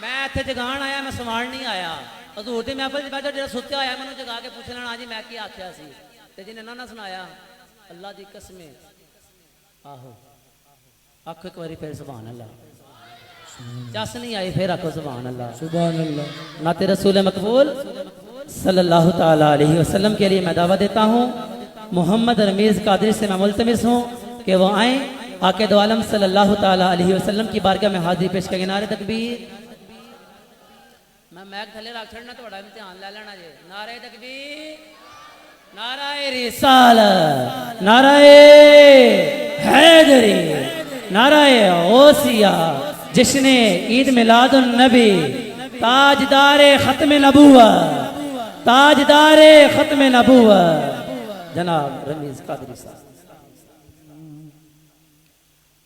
मैं इत्थे जगान आया, मैं सवान नहीं आया। हजूर दी महफिल च बैठा जेड़ा सुत्या होया मैनूं जगा के पुछ लेना जी मैं की आख्या सी, ते जिन्हें ना सुनाया अल्लाह दी कसम आहो। आखो एक बारी फिर सुभान अल्लाह, चस नहीं आई फिर आखो सुभान अल्लाह। सुभान अल्लाह। नाते रसूल मकबूल सल्लल्लाहु ताला अलैहि वसल्लम के लिए मैं दावा देता हूँ, मोहम्मद रमीज़ कादरी से मैं मुल्तमिस हूँ कि वो आए, आके दो आलम सल्लल्लाहु ताला अलैहि वसल्लम की बारगाह में हाजिरी पेश करेंगे। नारे तकबीर, मैं मैक थले रख छड़ना, थोड़ा इम्तिहान ले लेना जी। नारे तकबीर, नाराए रिसालत, नाराए हैदरी, नाराए ओसिया, जिसने ईद मिलादुन नबी, ताजदारे खत्म नबूवत, ताजदारे खत्म नबूवत जनाब रमीज़ कादरी साहब।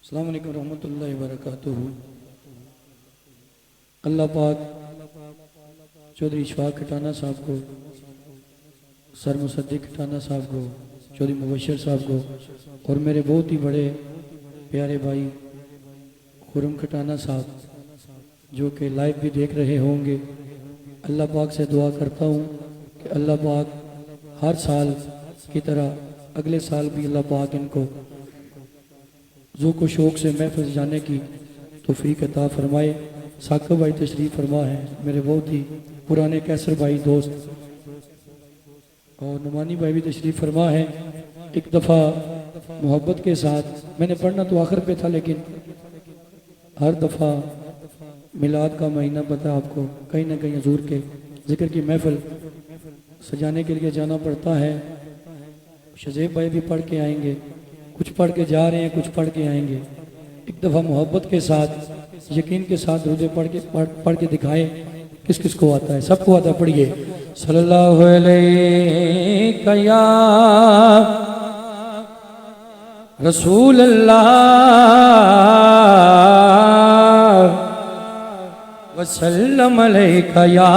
अस्सलाम वालेकुम रहमतुल्लाहि व बरकातुहू। अल्लाह पाक चौधरी इशफाक खटाना साहब को, सर मुसद्दिक खटाना साहब को, चौधरी मुबशर साहब को और मेरे बहुत ही बड़े प्यारे भाई खुरम खटाना साहब जो कि लाइव भी देख रहे होंगे, अल्लाह पाक से दुआ करता हूँ कि अल्लाह पाक हर साल की तरह अगले साल भी अल्लाह पाक इनको ज़ौक़ व शौक़ से महफिल जाने की तौफ़ीक़ अता फरमाए। साकिब भाई तशरीफ़ फरमा है, मेरे बहुत ही पुराने कैसर भाई दोस्त, और नुमानी भाई भी तशरीफ़ फरमा है। एक दफ़ा मोहब्बत के साथ, मैंने पढ़ना तो आखिर पे था लेकिन हर दफ़ा मिलाद का महीना पता आपको, कहीं ना कहीं हजूर के ज़िक्र की महफिल सजाने के लिए जाना पड़ता है। शज़ेब भाई भी पढ़ के आएंगे, कुछ पढ़ के जा रहे हैं, कुछ पढ़ के आएंगे। एक दफ़ा मोहब्बत के साथ, यकीन के साथ रुदे पढ़ के दिखाएं किस किस को आता है। सबको आता है, पढ़िए सल्लल्लाहु अलैहि या रसूल अल्लाह वसल्लम अलैका या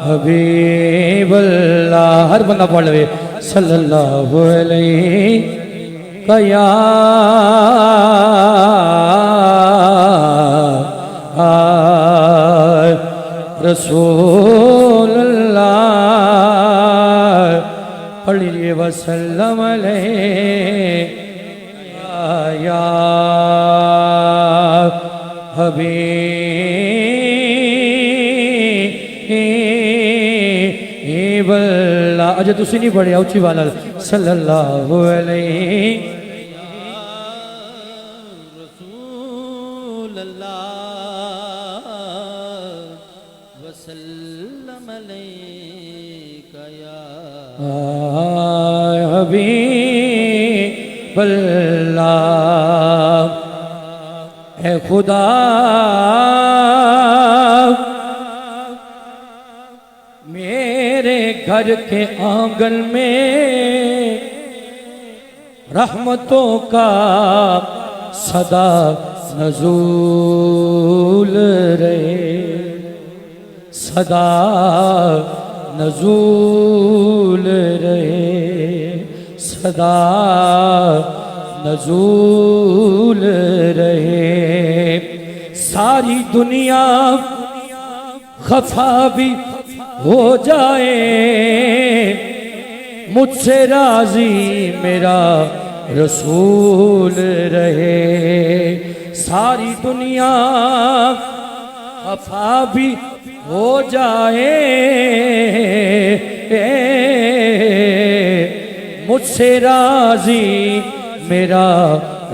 हबीब अल्लाह। हर बंदा पढ़ ले सल्लल्लाहु अलैका या रसूल अल्लाह, पढ़ लीजिए वसल्लम अलैका या हबीब अल्लाह। अजय तुसी नहीं पढ़िया उच्ची वाला सल्लल्लाहु अलैहि रसूल अल्लाह वसल्लम अलैका या हबीब अल्लाह। है खुदा मेरे घर के आंगन में रहमतों का सदा नज़ूल रहे, सदा नज़ूल रहे, सदा नज़ूल रहे। सारी दुनिया खफा भी हो जाए, मुझसे राजी मेरा रसूल रहे। सारी दुनिया खफा भी हो जाए, मुझसे राजी मेरा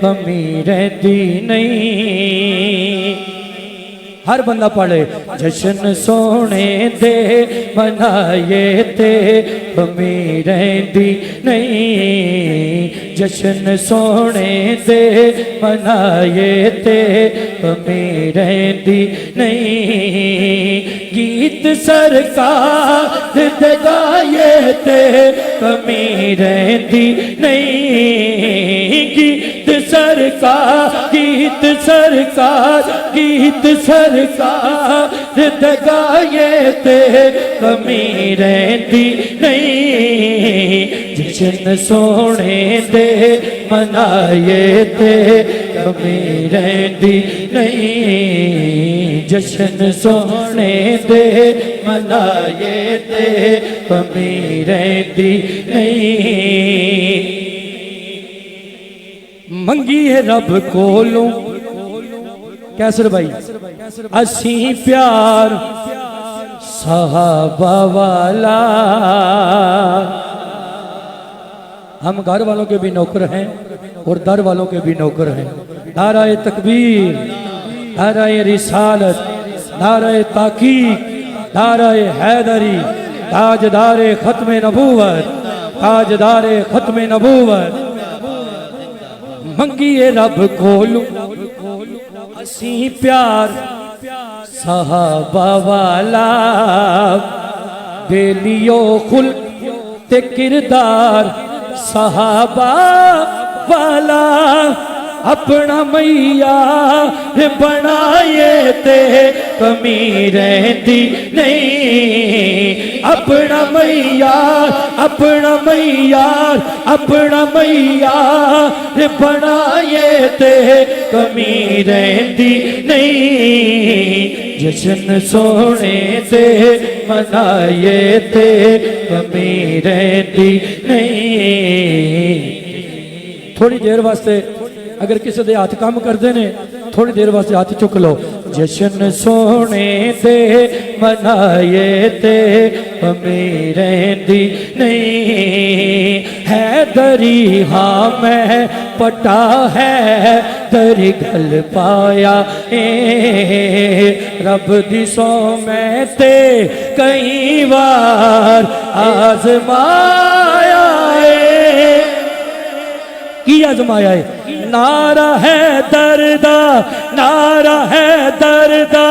कमी रहती नहीं। हर बंदा पढ़े जश्न सोने दे मनाए ते कमी रहती नहीं। जश्न सोने दे मनाए ते कमी रहती नहीं। गीत सरकार दे गाए ते कमी रहती नहीं। गीत सरकार गीत सरकार गीत सरकार दे गाए ते कमी रहती नहीं। जश्न सोने दे मनाए ते कमी रहती नहीं। जश्न सोने दे मनाए ते कमी रहती नहीं। मंगिए रब कोलों कैसर भाई असी प्यार सहाबा वाला। हम घर वालों के भी नौकर हैं और दर वालों के भी नौकर हैं। नाराए तकबीर, नाराए रिसालत, नाराए ताकीक, नाराए हैदरी, ताजदारे खत्म नबूवत, ताजदारे खत्म नबूवत। मंगिए रब कोलू असी प्यार सहाबा वाला। बेलियो खुल ते किरदार सहाबा वाला। अपना मैया बनाए ते कमी रहती नहीं। अपना मैया अपना मैया अपना मैया बनाए ते कमी रहती नहीं। जश्न सोने से मनाए ते कमी रहती नहीं। थोड़ी देर वास्ते अगर किसी दे हाथ काम करते ने थोड़ी देर वास्ते हाथ चुक लो। जश्न सोने से मनाए ते कमी रहती नहीं। है दरी हाँ मैं पटा है दरी गल पाया रब दिसो मैं ते कई बार आजमाया की आजमाया है। नारा है दर्दा नारा है दर्दा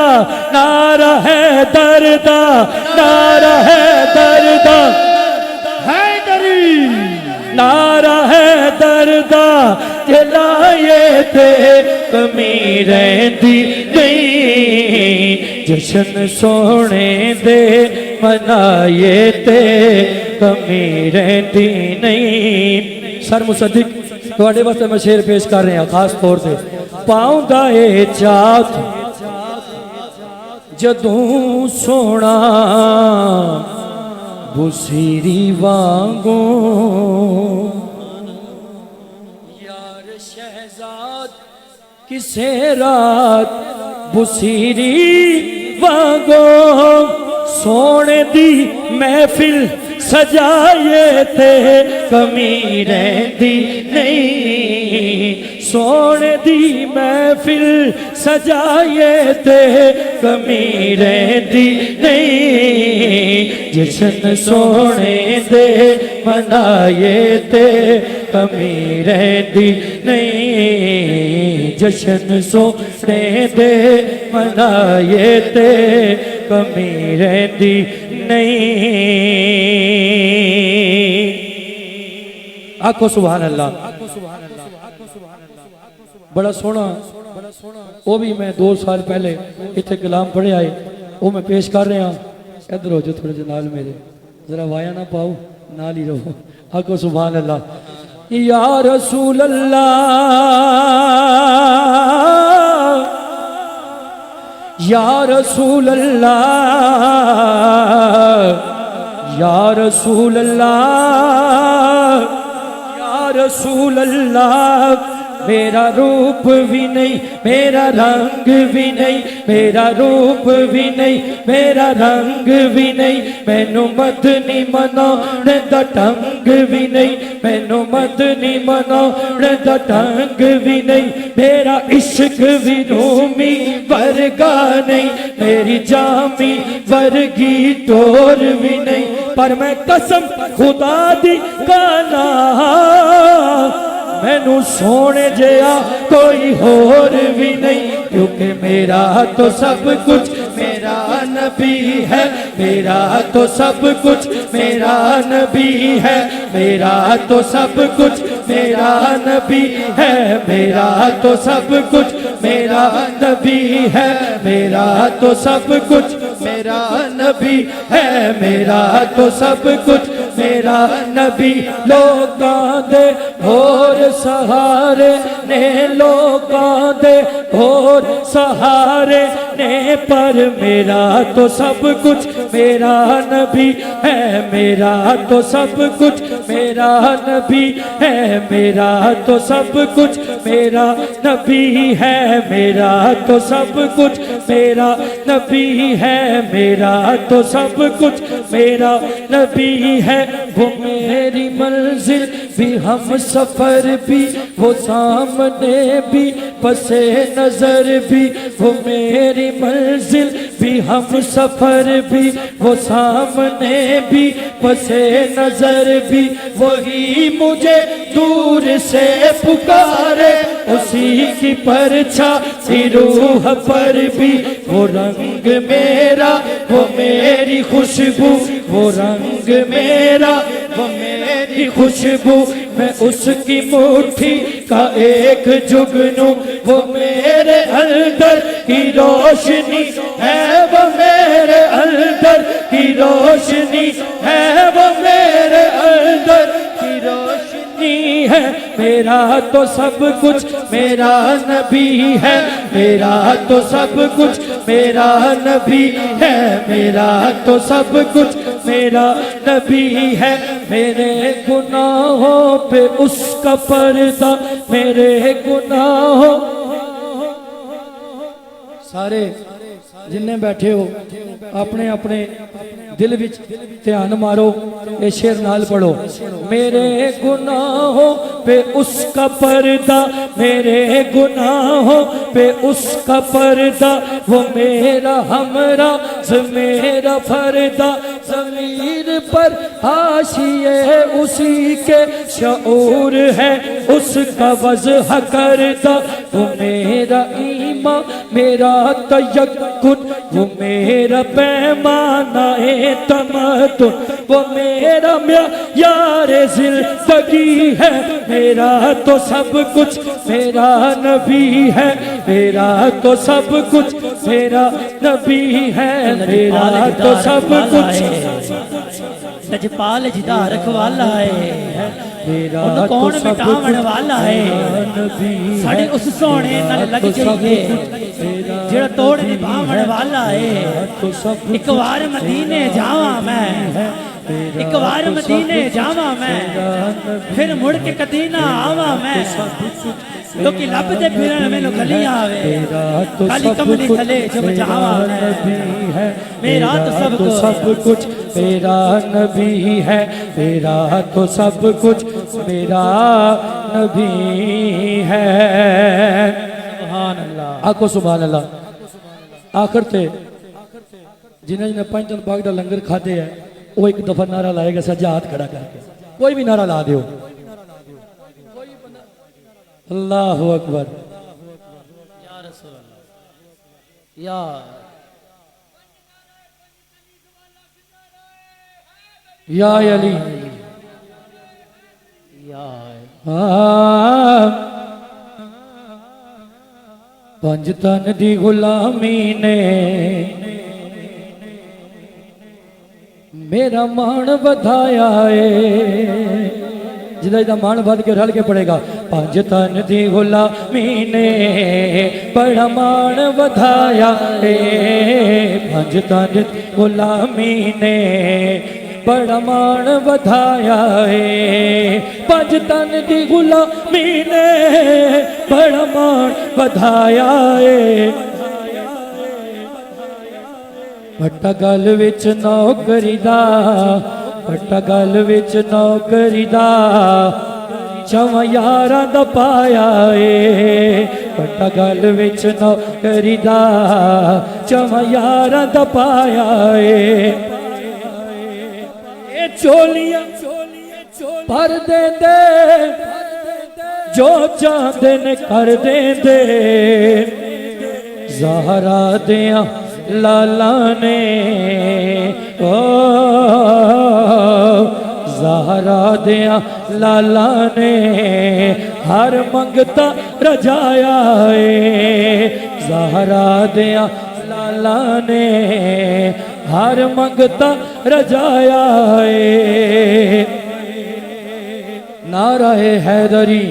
नारा है दर्दा नारा है दर्दा है दरी नारा है दर्दा जलाए थे कमी रहती नहीं। जश्न सोने दे मनाए थे कमी रहती नहीं। सर मुसद्दिक ਤੁਹਾਡੇ ਵਾਸਤੇ मैं शेर पेश कर रहा खास तौर से। पाऊंगा ए चात जदों सोना बुसीरी वांगू यार शहजाद किसे रात बुसीरी वांगू सोने दी महफिल सजाए थे कमी रहती नहीं। सोने दी महफिल सजाए थे कमी रहती नहीं। जश्न सोने दे मनाए थे कमी रहती नहीं। जश्न सोने दे मनाए थे कमी रहती नहीं। आखो सुभान अल्लाह। बड़ा सोना वो भी मैं 2 साल पहले इतने कलाम पढ़े आए वो मैं पेश कर रहा। इधर हो जाओ थोड़े जे नाल मेरे जरा वाया ना पाओ नाल ही रहो। आखो सुभान अल्लाह। या रसूल अल्लाह या रसूल अल्लाह या रसूल अल्लाह या रसूल अल्लाह मेरा रूप भी नहीं, मेरा रंग भी नहीं, मेरा रूप भी नहीं, मेरा रंग भी नहीं, मैनू मत नहीं मनाने दा ढंग भी नहीं, मैनू मत नहीं मनाने दा ढंग भी नहीं, मेरा इश्क भी रूमी वर्गा नहीं, मेरी जामी वर्गी टोर भी नहीं, पर मैं कसम खुदा दी काना मैनू सोने जया कोई होर भी नहीं, क्योंकि मेरा तो सब कुछ मेरा नबी है, मेरा तो सब कुछ मेरा नबी है, मेरा तो सब कुछ मेरा नबी है, मेरा तो सब कुछ मेरा नबी है, मेरा तो सब कुछ मेरा नबी है, मेरा तो सब कुछ मेरा नबी। लोकां दे होर सहारे ने, लोकां दे होर सहारे ने, पर मेरा तो सब कुछ मेरा नबी है, मेरा तो सब कुछ मेरा नबी है, मेरा तो सब कुछ मेरा नबी है, मेरा तो सब कुछ मेरा नबी है, मेरा तो सब कुछ मेरा नबी है। वो मेरी मंजिल भी हम सफर भी, वो सामने भी पसे नजर भी, वो मेरी मंजिल भी हम सफर भी, वो सामने भी पसे नजर भी, वही मुझे दूर से पुकारे, उसी की परछाई रूह पर भी, वो रंग मेरा वो मेरी खुशबू, वो रंग मेरा वो मेरी खुशबू, मैं उसकी मुट्ठी का एक जुगनू, वो मेरे अंदर की रोशनी है, वो मेरे अंदर की रोशनी है, वो मेरे अंदर की रोशनी है, मेरा तो सब कुछ मेरा नबी है, मेरा तो सब कुछ मेरा नबी है, मेरा तो सब कुछ मेरा नबी है, मेरे गुनाहों पे उसका पर्दा, मेरे गुनाहों सारे जिन्ने बैठे हो अपने अपने दिल विच ध्यान मारो, ये शेर नाल पढ़ो। मेरे गुनाहों पे उसका पर्दा, मेरे गुनाहों पे उसका पर्दा, वो मेरा हमरा मेरा फरदा, ज़मीर पर हाशिए उसी के शऊर है, उसका वज़ह करदा, वो मेरा ईमान मेरा तयक्कुन, वो मेरा पैमाना है तमद्दुन, वो मेरा यार ज़िंदगी है, मेरा तो सब कुछ मेरा नबी है, मेरा तो सब कुछ मेरा नबी है, मेरा तो सब कुछ लजपाल जिदा रखवाला है, मेरा उन तो कौन सब मिटावण कुछ वाला है, नबी साडे उस सोने नाल लग जाइए जेड़ा तोड़ निभावण वाला है। तो सब एक बार मदीने जावा मैं, एक बार मदीने जावा मैं, फिर मुड़ के कदी ना आवा मैं, क्योंकि लभदे फिरन मैनू खली आवे, काली कमली थले जब जावा मैं, मेरा तो सब कुछ मेरा नबी है, मेरा तो सब कुछ मेरा नबी है। सुभान अल्लाह, आखो सुभान अल्लाह। आखिर ते जिन्हें जिन्हें 5 दिन बाग दा लंगर खाते है, वो एक दफा नारा लाएगा सज्जा हाथ खड़ा करके, कोई भी नारा ला दो। अल्लाह अकबर, या रसूल अल्लाह, या या अली, या पंज तन दी गुलामी ने मेरा मान वधाया है, जिदा मान वध के रल के पड़ेगा। पंज तन दी गुलामी ने बड़ा मान वधाया है, पंज तन गुलामी ने बड़ा मान वधाया है पंज तन दी गुलामी ने बड़ा मान वधाया है पट्टा गल विच नौकरी दा पट्टा गल विच नौकरी दा चवा यारां दा पाया है पट्टा गल विच नौकरी दा चवा यारां दा पाया है चोलियां भर देंदे जो चाहते ने कर देंदे ज़हरा दिया लाला ने ओ ज़हरा दिया लाला ने हर मंगता रजाया है ज़हरा दिया लाला ने हर मंगता रजाया है नाराए हैदरी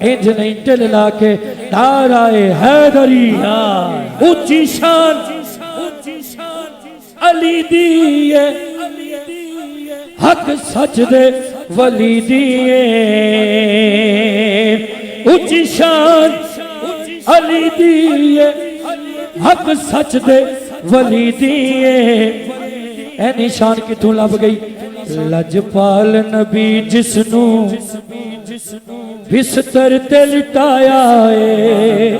इंज नहीं टिल लाके नाराए हैदरी ऊंची शान अली दिए हक सच दे वली दिए ऊंची शान अली दिए हक सच दे वली दिए ए निशान किथों लब गई लजपाल नबी जिसनू बिस्तर ते लिटाया है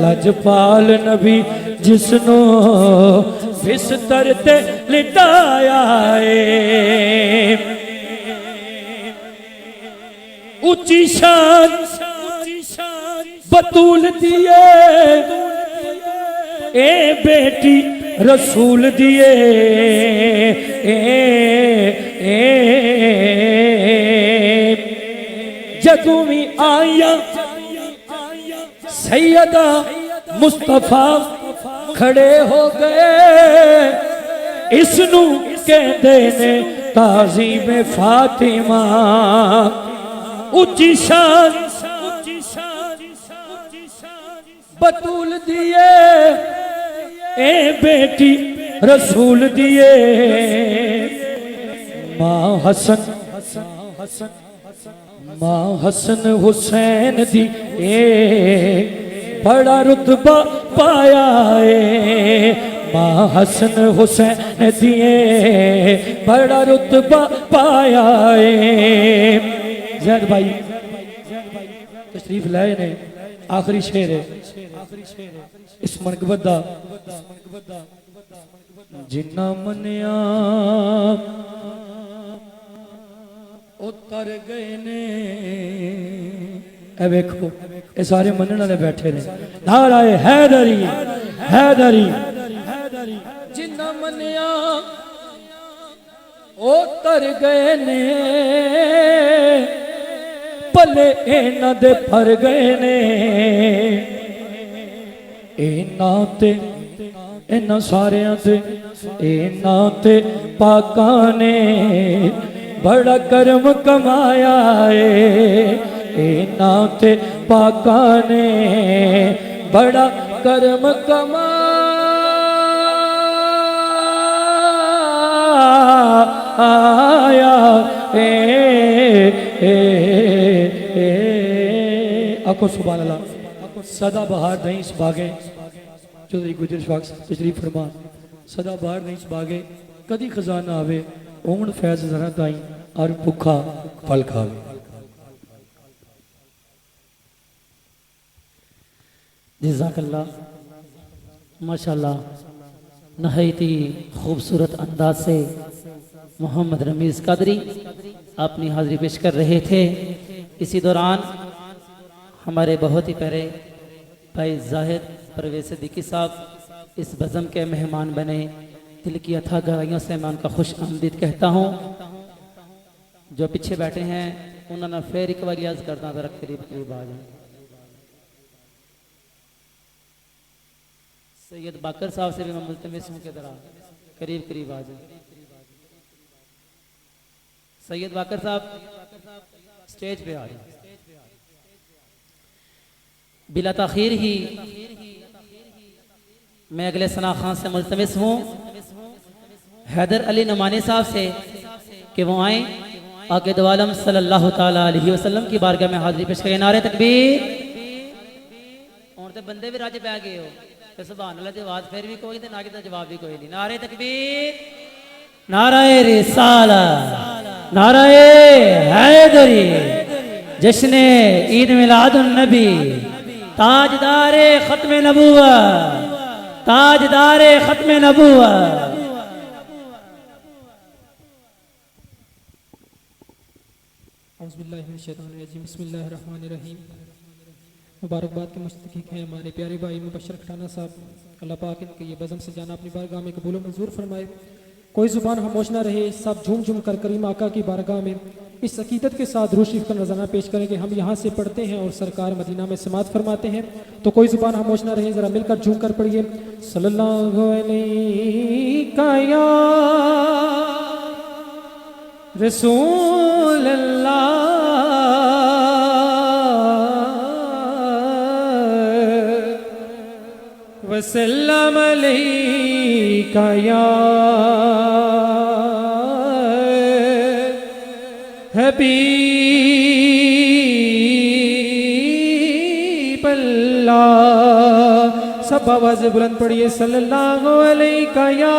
लजपाल नबी जिसनू बिस्तर ते लिटाया है ऊंची शान बतूल दिए ए बेटी रसूल दिए जदों भी आया सैयदा मुस्तफा खड़े हो गए इसनू कहते ने ताज़ीम फातिमा ऊंची शान बतूल दिए ए बेटी रसूल दिए माँ हसन हुसैन दी बड़ा रुतबा पाया है माँ हसन हुसैन दिए बड़ा रुतबा पाया है जैद भाई तशरीफ लाए ने आखिरी शेर है इस मनकबत दा जिन्ना मनिया उतर गए ने ए वेखो ये सारे मनने वाले बैठे ने नाराए हैदरी हैदरी जिन्ना मनिया उतर गए ने भले इन्हां दे फर गए ने इन्हां ते इन्हां सारियां ते इन्हां ते पाकां ने बड़ा करम कमाया है इन्हां ते पाकां ने बड़ा करम कमाया आको सुभान अल्लाह सदा बहार नहीं इस बागे चौधरी गुजर शवाक तशरीफ फरमान सदा बहार नहीं इस बागे कदी खजाना आवे ओमन फैज जरा ताई और भुखा फल खावे जज़ाकल्लाह माशाल्लाह नहायती खूबसूरत अंदाज से मोहम्मद रमीज़ कादरी अपनी हाजिरी पेश कर रहे थे। इसी दौरान हमारे बहुत ही प्यारे भाई जाहिद परवेज सिद्दीकी साहब इस बज़म के मेहमान बने। दिल की अथाह गहराइयों से मैं उनका खुश आमदीद कहता हूँ। जो पीछे बैठे हैं उन्होंने फिर एक बार याद करना जरा करीब करीब आ जाए। सैयद बाकर साहब से भी मैं मुल्तमिस हूँ कि जरा करीब करीब आ जाए। सैयद बाकर साहब स्टेज पे आ रहे। बिला ताखीर ही मैं अगले सना खान से मुल्तमिस हूँ हैदर अली नुमानी साहब से कि वो आए आके दो आलम सल्लल्लाहु ताला अलैहि वसल्लम की बारगाह में हाजिरी पेश करें। नारे तकबीर। और तो बंदे भी रज पै गए हो तो सुभान अल्लाह दी आवाज फिर भी कोई ते ना कि जवाब भी कोई नहीं। नारे तकबीर, नाराए रिसालत, नाराए हैदरी, जश्ने ईद मिलादुन नबी, ताजदारे खत्म नबूवत, ताजदारे खत्म नबूवत। बिस्मिल्लाहिर्रहमानिर्रहीम। मुबारकबाद के मुस्तहिक़ हैं हमारे प्यारे भाई मुबशर खटाना साहब। अल्लाह पाक इनके ये बज़म से जाना अपनी बारगाह में कबूल मंजूर फरमाए। कोई ज़ुबान खामोश ना रहे, सब झूम झूम कर करीम आका की बारगाह में इस अकीदत के साथ रूह शरीफ का नजराना पेश करेंगे। हम यहाँ से पढ़ते हैं और सरकार मदीना में समात फरमाते हैं, तो कोई ज़ुबान खामोश ना रहे, ज़रा मिलकर झूम कर पढ़िए। सल्लल्लाहु अलैहि या रसूल अल्लाह वसल्लम अलैका या हबीब अल्लाह। सब आवाज़ बुलंद पढ़िए। सल्लल्लाहु अलैका या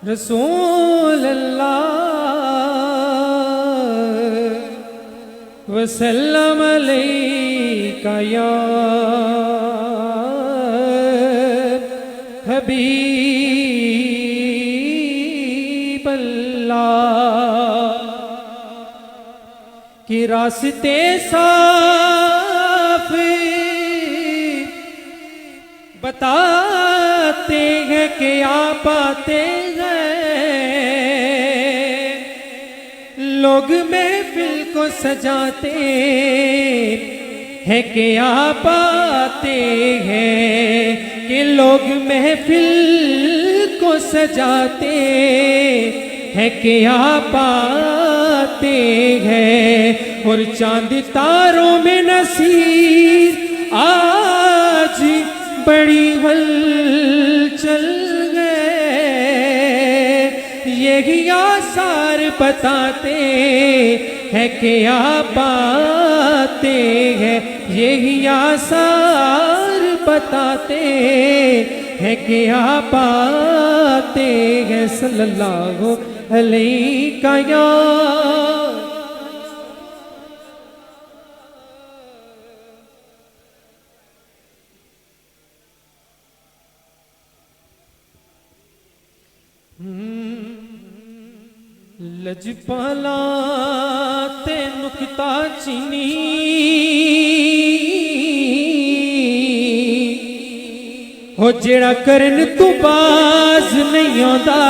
रसूल अल्लाह वसल्लम अलैका या हबीब अल्लाह। कि रास्ते साफ बताते हैं कि आप आते लोग महफिल को सजाते हैं कि आप आते हैं, कि लोग महफिल को सजाते हैं कि आप आते हैं। और चांद तारों में नसीर आज बड़ी हलचल यही आसार बताते हैं कि आप आते हैं, यही आसार बताते हैं कि आप आते हैं। सल्लल्लाहु अलैहि या लजपाला ते नुकता चीनी हो जेड़ा करन तू बाज नहीं आंदा,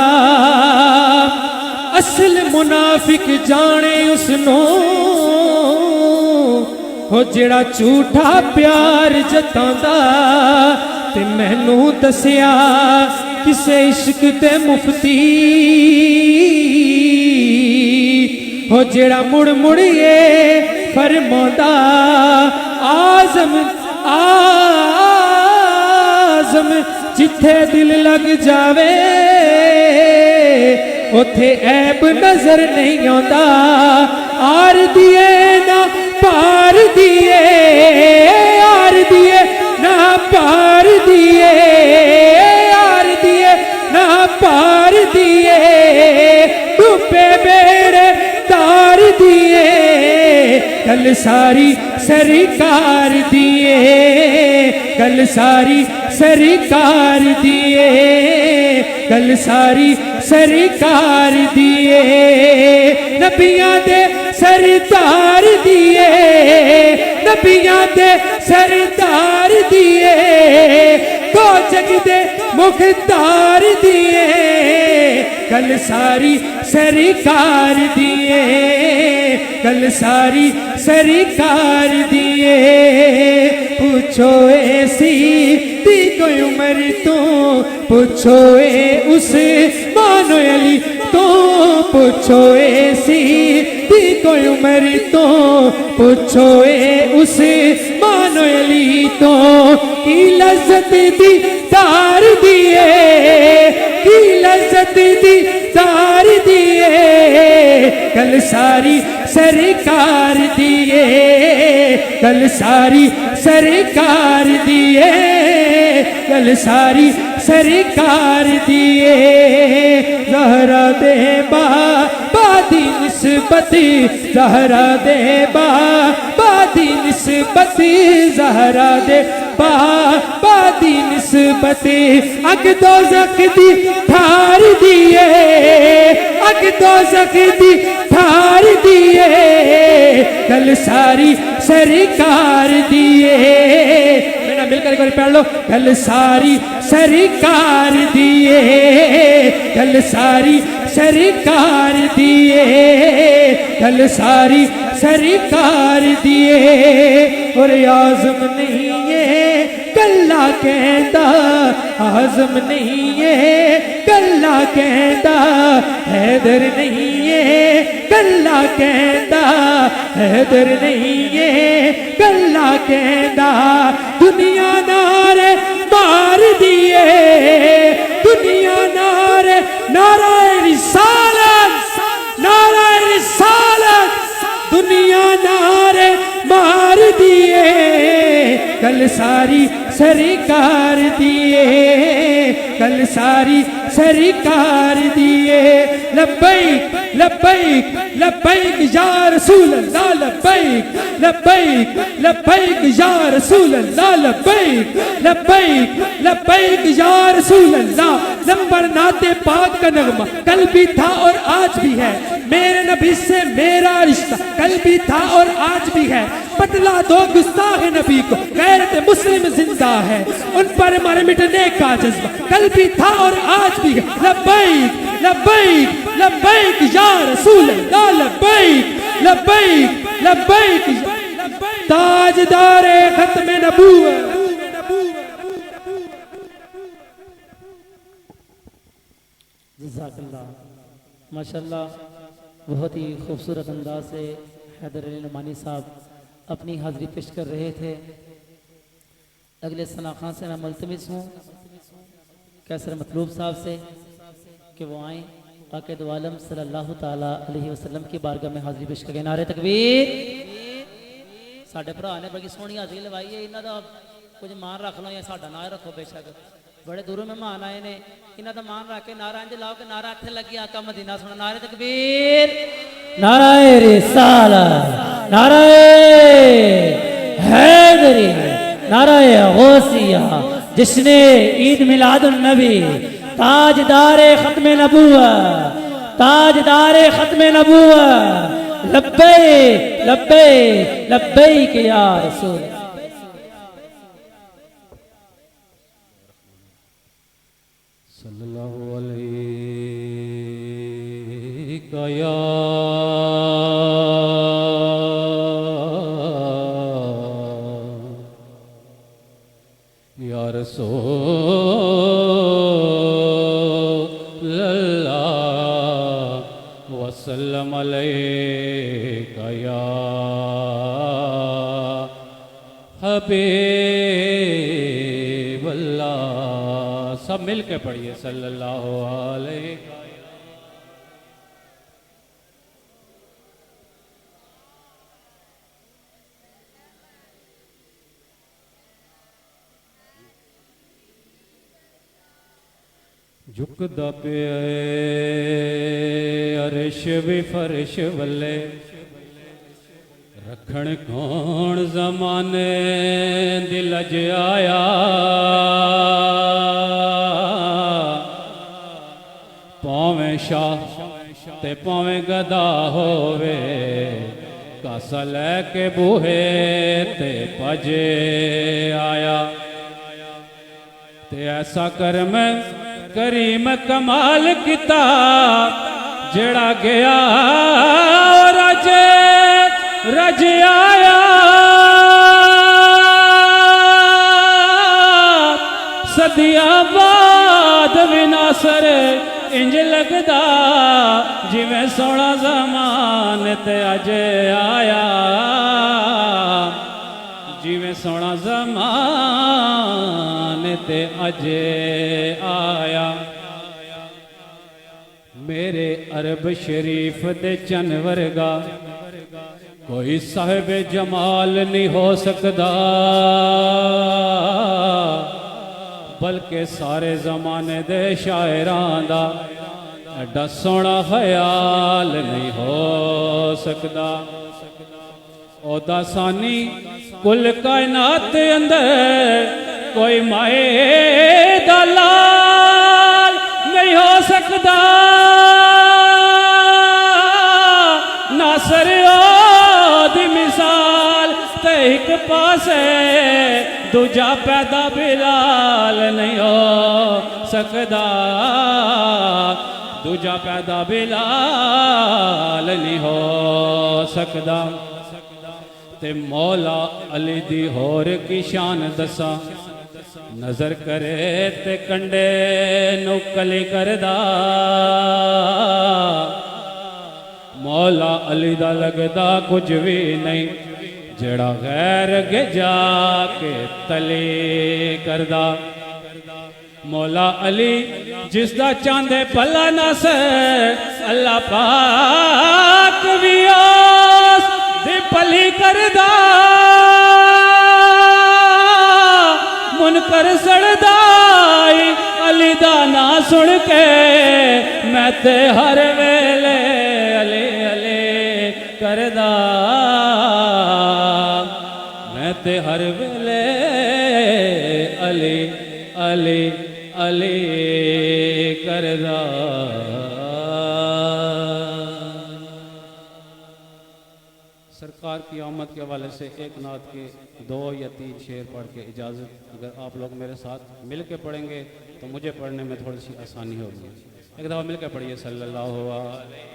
असल मुनाफिक जाने उसनो हो जेड़ा झूठा प्यार जतांदा। ते मैनू दसिया किसे इश्क ते मुफ्ती हो जेड़ा मुड़ मुड़िए फरमांदा। आज़म आज़म जिथे दिल लग जावे उथे ऐब नजर नहीं आंदा। आर दिए ना पार दिए, आर दिए ना पार दिए, आर दिए ना पार दिए, डूबे बेड़े तार दिए, कल सारी सरकार दिए, कल सारी सरकार दिए, कल सारी सरकार दिए, नबियां दे सरदार दिए, नबियां दे सरदार दिए, दो जग दे मुख्तार दिए, कल सारी सरकार दिए, कल सारी सरकार दिए। पूछो ऐसी दी कोई उम्र तो, पूछो ए उस मानो अली तो, पूछो ऐसी दी कोई उम्र तो, पूछो ए उस मानो अली तो। की लज्जत दी तार दिए, की लज्जत दी तार गल सारी सरकार दिए, गल सारी सरकार दिए, गल सारी सरकार दिए। ज़हरा दे बादी निस्बती, ज़हरा दे बादी निस्बती, ज़हरा दे बादी निस्बती। अग दोज़ख दी ठार दिए, अग दोज़ख दी ठार दिए, गल सारी सरकार दिए। मेरा मिलकर एक बार पढ़ लो। गल सारी सरकार दिए, गल सारी सरकार दिए, गल सारी सरकार दिए। और आज़म नहीं है गल्ला कहता, आज़म नहीं है गल्ला कहता, हैदर नहीं है गल्ला कहता, हैदर नहीं है गल्ला कहता। दुनिया नारे मार दिए, दुनिया नारे, नाराए रिसालत, नाराए रिसालत, दुनिया नारे मार दिए, कल सारी सरकार दिए, कल सारी सरकार दिए। लब्बैक लब्बैक लब्बैक या रसूल अल्लाह, लब्बैक लब्बैक लब्बैक या रसूल अल्लाह, लब्बैक लब्बैक लब्बैक या रसूल अल्लाह। नंबर नाते पाक का नगमा कल भी था और आज भी है, मेरे नबी से मेरा रिश्ता कल भी था और आज भी है। बतला दो गुस्ताख नबी को गैरत मुस्लिम जिंदा है, उन पर मर मिटने का जज्बा कल भी था और आज भी है। लब्बैक लब्बैक लब्बैक या रसूल अल्लाह, लब्बैक लब्बैक लब्बैक ताजदारे खत्म नबूवत। जज़ाकल्लाह, माशाल्लाह, बहुत ही खूबसूरत अंदाज से हैदर अली नुमानी साहब अपनी हाज़िरी पेश कर रहे थे। अगले सना खान से मैं मुल्तमिस हूँ कैसर मतलूब साहब से कि वो आएँ आके दो आलम सल्लल्लाहु ताला अलैहि वसल्लम की बारगाह में हाज़िरी पेश करें। नारे तकबीर। साडे भरा ने बड़ी सोहनी हाज़िरी लवाई है, इन्हां दा कुछ मान रख लो या साडा ना रखो, बेशक बड़े दूरों मेहमान आए ने, इन्हां दा मान रख के नारा इंज लाओ कि नारा इत्थे लगी आका मदीना सुना। नारे तकबीर, नाराए रिसालत, नाराए हैदरी, नाराए गौसिया, जिसने ईद मिलादुन नबी, ताजदारे खत्म नबूवत, ताजदारे खत्म नबूवत, लब्बैक लब्बैक लब्बैक या रसूल। सल्लल्लाहु अलैहि या रसूल अल्लाह वसल्लम अलैका या हबीब अल्लाह। सब मिल के पढ़िए सल्लल्लाहु अलैहि। झुकदा पे अरश भी फर्श वल्ले, रखण कौन जमाने दिल अज आया। पावें शाह ते पावें गदा होवे, कासा लैके बूहे ते भजे आया। ते ऐसा कर्म करीम कमाल किता, जड़ा गया रज रज आया। सदिया बाद विनासर इंज लगदा, जिवें सोना जमान ते अज आया, जिवें सोना जमान ते अज आया। मेरे अरब शरीफ दे चन वर्गा कोई साहिब जमाल नहीं हो सकता, बल्कि सारे जमाने दे शायरां दा एडा सोहना ख्याल नहीं हो सकता। ओदा सानी कुल कायनात दे अंदर कोई माए दा लाल नहीं हो सकता। नासर दी मिसाल ते एक पासे दूजा पैदा बिलाल नहीं हो सकता, दूजा पैदा बिलाल नहीं हो सकता। ते मौला अली दी होर की शान दसा, नजर करे ते कंडे नुकली करदा। मौला अली दा लगदा कुछ भी नहीं, जड़ा गैर के जाके तली करदा। मौला अली जिसदा चांदे पला नस, अल्लाह पाक भी उस दी पली करदा। मुनकर सड़दाई अली दा ना सुन के, मैं ते हर वेले अली अली करदा। मैं ते हर वेले अली अली अली करदा। सरकार की आमद के हवाले से एक नात के 2 या 3 शेर पढ़ के इजाज़त, अगर आप लोग मेरे साथ मिल के पढ़ेंगे तो मुझे पढ़ने में थोड़ी सी आसानी होगी। एक दफ़ा मिल के पढ़िए सल्लल्लाहु अलैहि।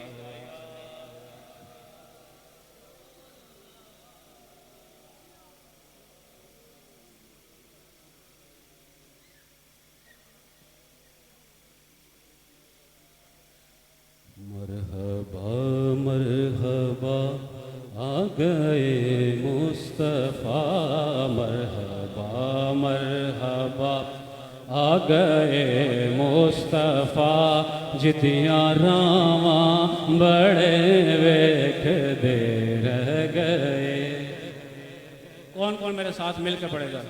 मरहबा मरहबा आ गए मुस्तफ़ा, मरहबा मरहबा आ गए मुस्तफ़ा। जितियां रावां बड़े वेख दे रह गए। कौन कौन मेरे साथ मिलकर पढ़ेगा?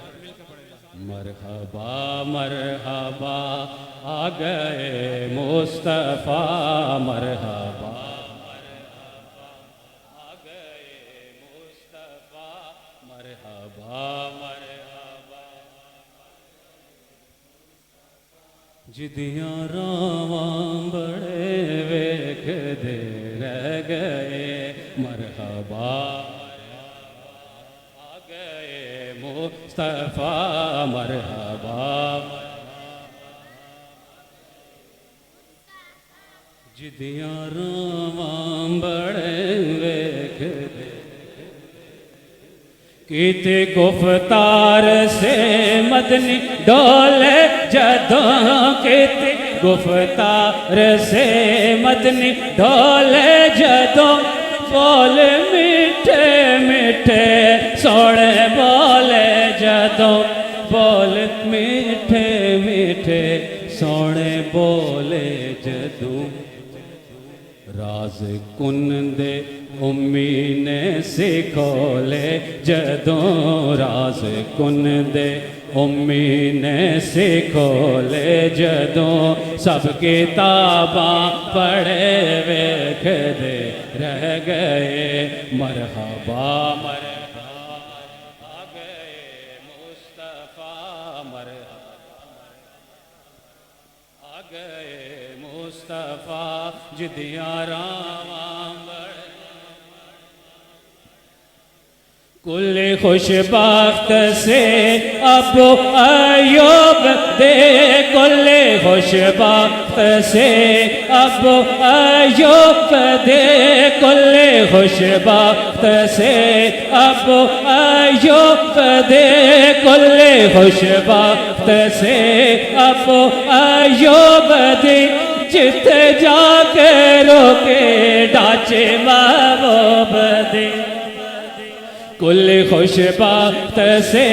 मरहबा मरहबा आ गए मुस्तफ़ा, मरहबा आ गए मुस्तफ़ा, मरहबा मरहबा। जिदियां रावां बड़े वेख दे रह गए। मरहबा आ गए मुस्तफ़ा, मरहबा। जिदियां रावां बड़े वेख दे, कीते गुफ्तार से मदनी डोले जदों, कीते गुफ्तार से मदनी डोले जदों। बोल मीठे मीठे सोने बोले जदों, बोल मीठे मीठे सोने बोले जदों। राज कुन दे उम्मी ने सिखोले जदों, राज कुन दे उम्मी ने सिखोले जदों। सब किताबां पढ़े वेख दे रह गए। मरहबा मरहबा आ गए मुस्तफ़ा, मरहबा आ गए मुस्तफ़ा। जिदियां रावां बड़े कुल खुशबख्त से अब अय्यूब दे, कुल खुशबख्त से अब अय्यूब दे, कुल खुशबख्त से अब अय्यूब दे, कुल खुशबख्त से अब अय्यूब दे। जिथे जाके रोके डाचे महबूब दे, कुल खुशबख्त से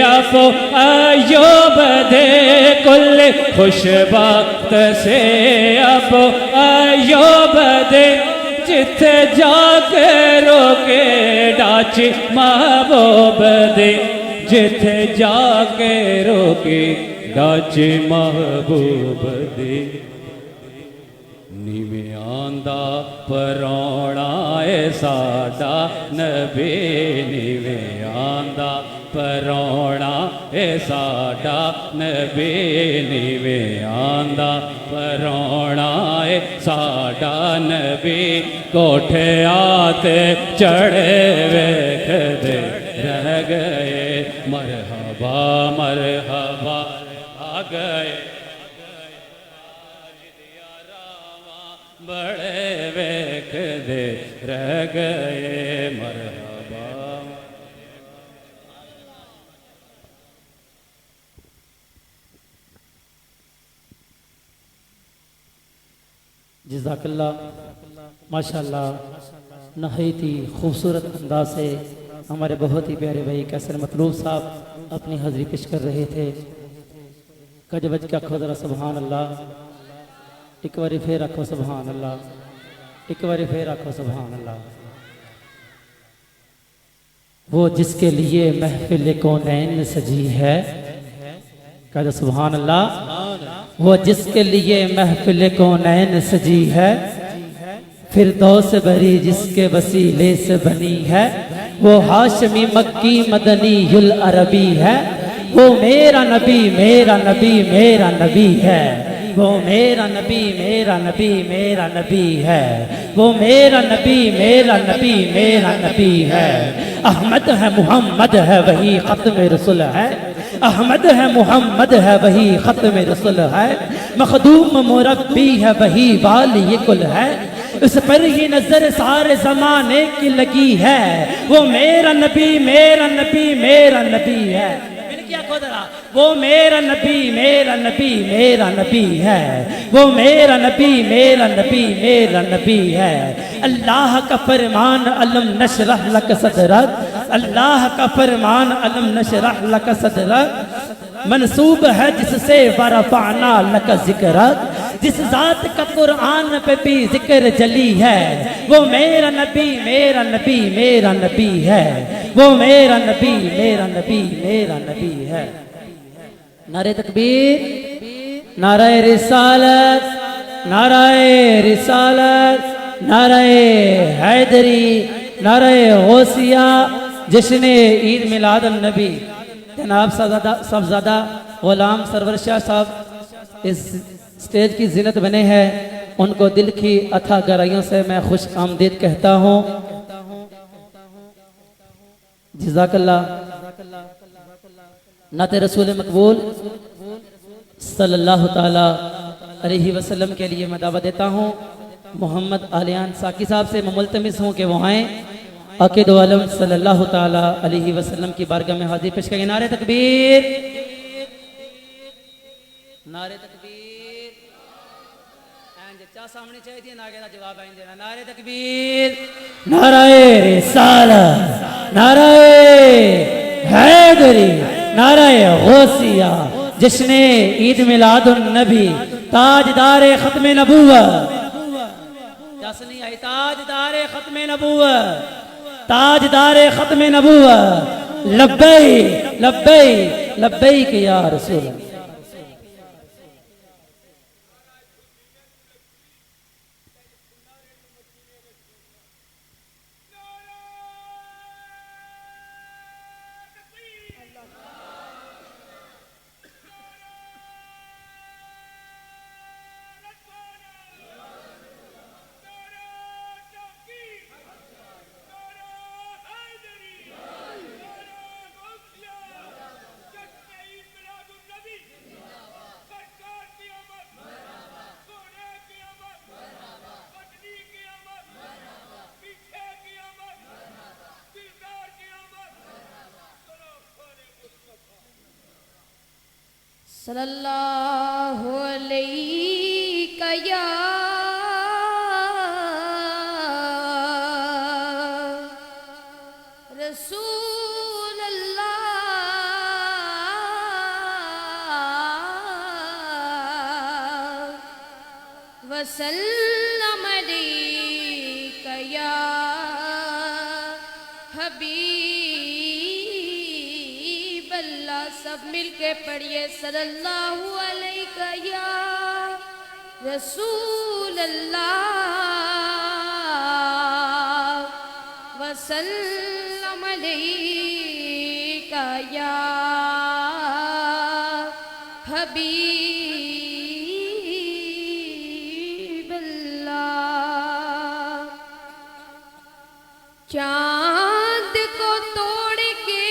आप अय्यूब दे, कुल खुशबख्त से आप अय्यूब दे, जिथे जाके रोके डाची महबूब दे, जिथे जाके रोके डाची महबूब दे। नीवें आंदा परौणा है साडा नबी, नीवें आंदा परौणा है साडा नबी, नीवें आंदा परौणा है साडा नबी। कोठे आते चढ़े वेखदे रह गए, मरहबा मरहबा आ गए, बड़े वेख दे रह गए, मरहबा। जज़ाकल्लाह, माशाअल्लाह, नहायत ही खूबसूरत अंदाज से हमारे बहुत ही प्यारे भाई कैसर मतलूब साहब अपनी हाज़िरी पेश कर रहे थे। कजबज क्या खुदरा सुभान अल्लाह, एक बारी फिर आखो सुभान अल्लाह, एक बारी फिर आखो सुभान अल्लाह। वो जिसके लिए महफिल कौनैन सजी है, कह सुभान अल्लाह। वो जिसके लिए महफिल कौनैन सजी है, फिरदौस भरी जिसके वसीले से बनी है, वो हाशमी मक्की मदनी युल अरबी है, वो मेरा नबी मेरा नबी मेरा नबी है, वो मेरा नबी मेरा नबी मेरा नबी है, वो मेरा नबी मेरा नबी मेरा नबी है। अहमद है मुहम्मद है वही खत्म रसूल है, अहमद है मुहम्मद है वही खत्म रसूल है, मखदूम मुरब्बी है वही वाली कुल है, उस पर ही नजर सारे जमाने की लगी है, वो मेरा नबी मेरा नबी मेरा नबी है। क्या खुदरा वो मेरा नबी मेरा नबी मेरा नबी है, वो मेरा नबी मेरा नबी मेरा नबी है। अल्लाह का फरमान अलम नशरह लक सदरक, अल्लाह का फरमान अलम नशरह लक सदरक, मनसूब है जिससे वरफाना लक जिक्रक, जिस जात का कुरान पे भी जिक्र जली है, वो मेरा नबी मेरा नबी मेरा नबी है, वो मेरा नबी मेरा नबी मेरा नबी है। नारे तकबीर, नारे रिसालत, नारे रिसालत, नारे हैदरी, नारे गौसिया, जश्न ईद मिलाद नबी। जनाब साहबजादा गुलाम सरवर शाह साहब इस स्टेज की जिनत बने हैं, उनको दिल की अथाह गहराइयों से मैं खुश आमदीद कहता हूँ। जज़ाकल्लाह। नाते रसूल मकबूल सल्लल्लाहु ताला अलैहि वसल्लम के लिए मैं दावत देता हूँ। मोहम्मद आलियान साकी साहब से मैं मुल्तमिस हूँ कि वो आएँ, अक़ीद आलम सल्लल्लाहु ताला अलैहि वसल्लम की बारगाह में हाजिर पेश करेंगे। नारे तकबीर, नारे तकबीर। सामने चाहिए ना के जवाब आएंगे। नारे तकबीर, नारे रिसालत, नारे हैदरी, नारे गौसिया, जश्न ईद मिलादुन नबी, ताजदारे खत्म नबूवत। जश्न आई ताजदारे खत्म नबूवत, ताजदारे खत्म नबूवत। लब्बैक लब्बैक लब्बैक या रसूल। सल्लल्लाहु अलैहि या रसूल वसल्लम अलैका या हबीब अल्लाह। सब मिलके पढ़िए सल्लल्लाहु अलैका या रसूल अल्लाह वसल्लम अलैका या हबीब अल्लाह। चांद को तोड़ के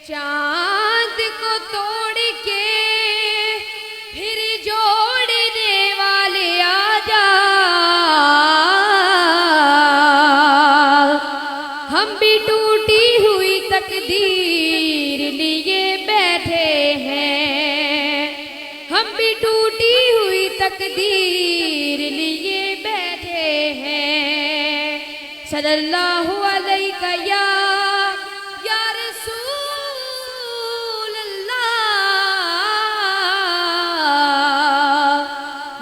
चांद को तोड़ के फिर जोड़ने वाले आजा। हम भी टूटी हुई तकदीर लिए बैठे हैं। हम भी टूटी हुई तकदीर लिए बैठे हैं। सल्लल्लाहु अलैका या रसूल अल्लाह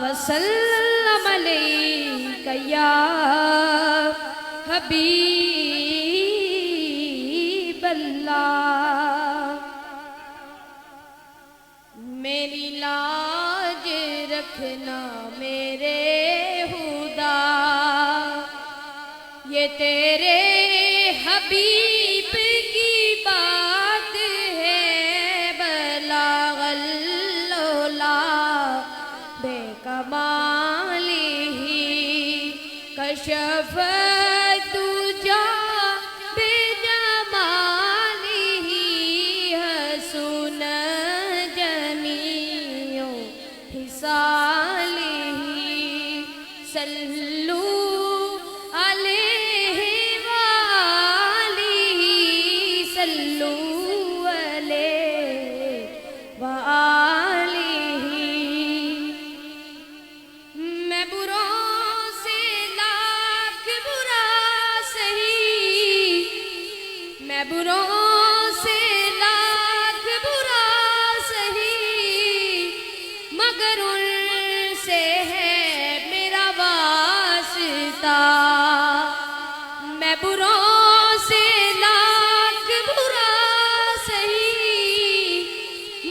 वसल्लम अलैका या हबीब अल्लाह। मेरी लाज रखना मेरे खुदा, ये तेरे हबीब की बात है। बलागल्लोला बेकमाली कशफ तुजा बेजमाली हसन जमीओ हिसाली। सल्लू अलैहि वालिही सल्लू अलैहि वालिही। मैं बुरों से लाख बुरा सही, मैं बुरों से लाख बुरा सही, मगर उनसे है मेरा वास्ता। मैं बुरों से लाख बुरा सही,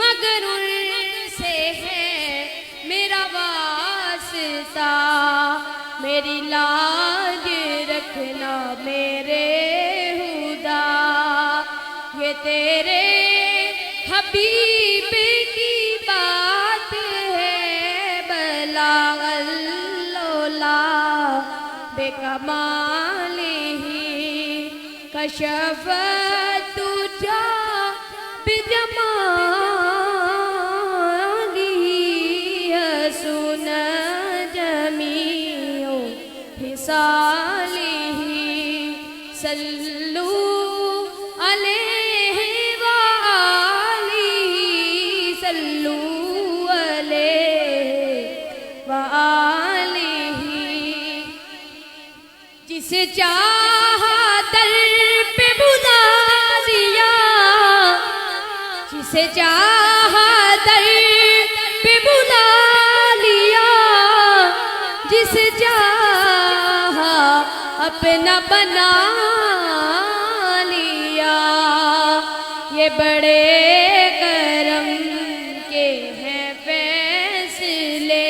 मगर उनसे है मेरा वास्ता। मेरी लाज रखना मेरे खुदा, ये तेरे हबीब की बात है। बलागल्लोला बेकमालिही कशफ तुजा बिजमालिही हसन जमीओ हिसालिही। सल्लू अलैहि वालिही सल्लू अलैहि वालिही। जिसे चाहा दर पे बुला दिया, जिसे चाहा दर पे बुला लिया, जिसे चाहा अपना बना लिया। ये बड़े करम के हैं फैसले,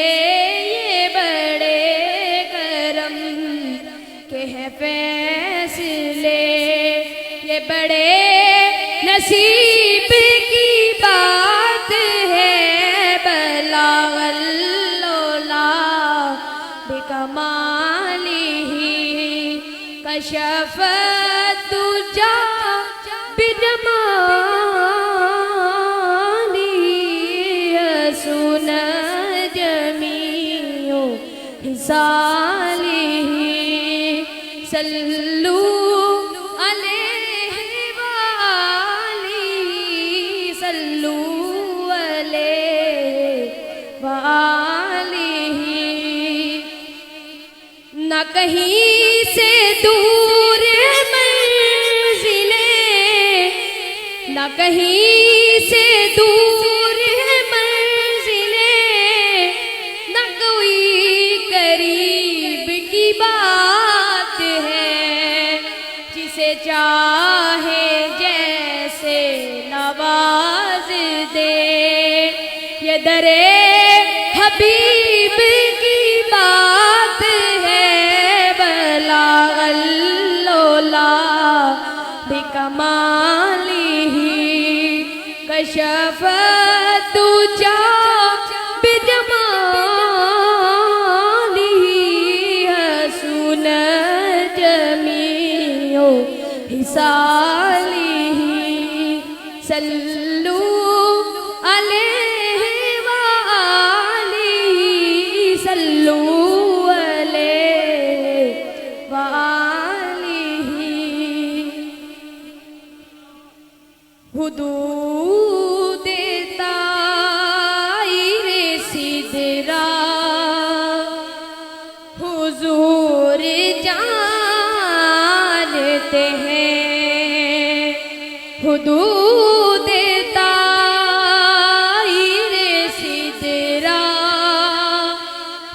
ये बड़े करम के हैं फैसले, ये बड़े नसीब की बात है। बलागल्लोला बेकमालिही कशफ तुजा बिजमालिही हसन जमीओ हिसालिही। सल्लू अलैहि वालिही सल्लू अलैहि वालिही। न कहीं से दूर मंजिलें, न कहीं से दूर है मंजिलें, न कोई करीब की बात है। जिसे चाहे जैसे नवाज दे, ये दरे हबीब की बात है। बलागल्लोला बिकमालिही कशफत तुजा बिजमालिही हसून जमीओ हिसालिही सल्लू अलैहि व आलिही सल्लू अलैहि व आलिही। हुदूद ताइरे सिदरा हुजूर जानते हैं। हुदूद ताइरे सिदरा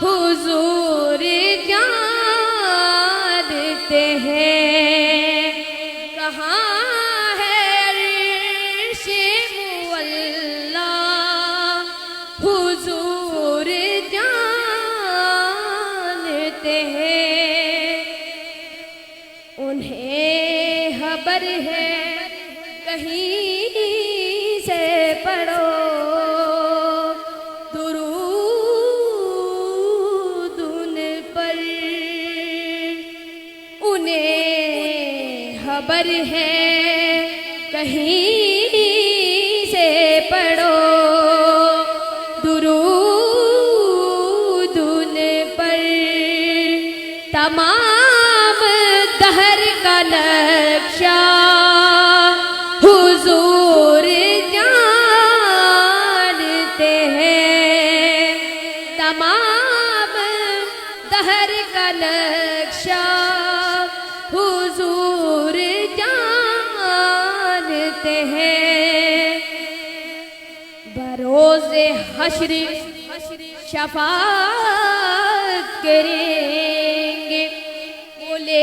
हुजूर जानते हैं। कहाँ है अर्श मुअल्ला हुजूर जानते हैं। उन्हें खबर है कहीं से पढ़ो दुरूद उन पर। उन्हें खबर है कहीं से पढ़ो दुरूद उन पर। तमाम दहर का नक्शा हुजूर जानते हैं। तमाम दहर का नक्शा हुजूर जानते हैं। बरोज़े हश्र शफाअत करेंगे वो लेकिन।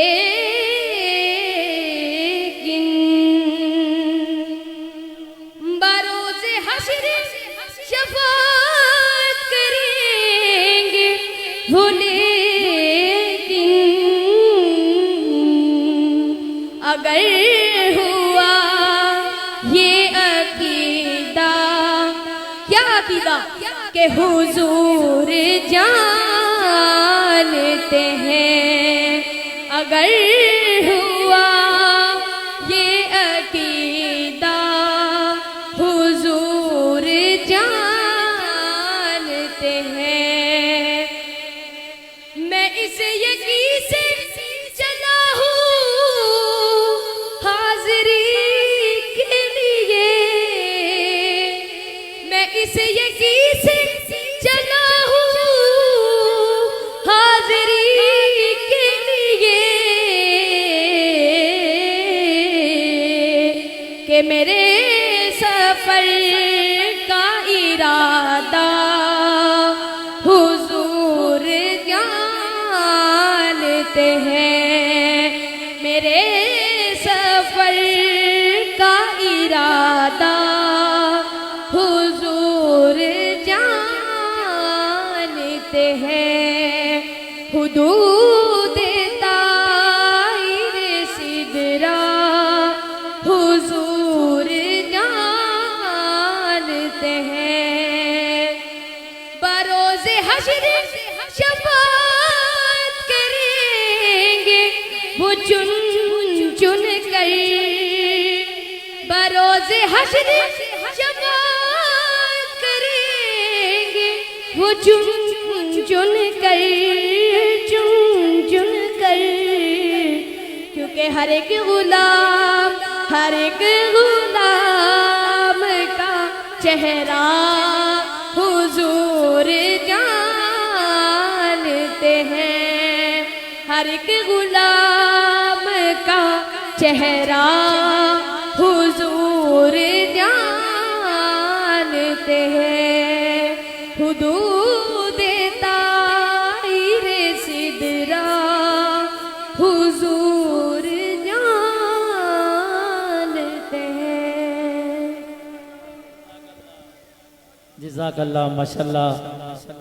बरोज़े हश्र शफाअत करेंगे वो लेकिन। अगर हुआ ये अकीदा, क्या अकीदा के हुजूर जानते हैं। अगर हुआ ये अकीदा हुजूर जानते हैं। मैं इस यकीन से चला हूँ हाज़िरी के लिए। मैं इस यकीन से चला हूँ हाज़िरी के लिए कि मेरे सफर का इरादा हुजूर जानते हैं। मेरे सफर का इरादा हुजूर जानते हैं। हुदूद ताइरे सिदरा हुजूर जानते हैं। बरोज़े हश्र शफाअत करेंगे वो चुन चुन कर। बरोज़े हश्र शफाअत करेंगे वो चुन चुन कर, चुन चुन कर। क्योंकि हर एक गुलाम का चेहरा हुजूर जानते हैं। हर एक गुलाम का चेहरा हुजूर जानते हैं हुदूद ताईरे सिदरा हुजूर जानते हैं। जज़ाकल्लाह माशाल्लाह,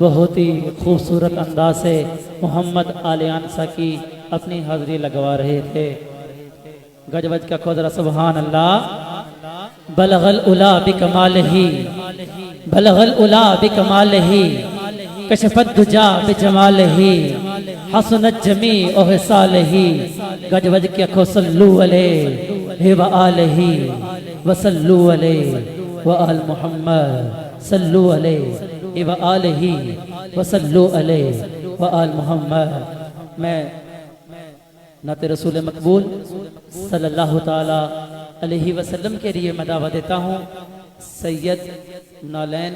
बहुत ही खूबसूरत अंदाज से मोहम्मद आलियानसा की अपनी हाजिरी लगवा रहे थे। गजवज का खुदरा सुभान अल्लाह। बलगल उला बिकमालिही, बलगल उला बिकमालिही, कशफत दुजा बिजमालिही, हसनत जमी ओहसालिही। गजवज के खो सल्लू अलैहि व आलिही व सल्लू अलैहि व आल मुहम्मद सल्लू अलैहि व आलिही व सल्लू अलैहि व आल मुहम्मद। मैं नाते रसूल मकबूल सल्लल्लाहु ताला अलैहि वसल्लम के लिए मैं दावा देता हूँ। सैयद नालैन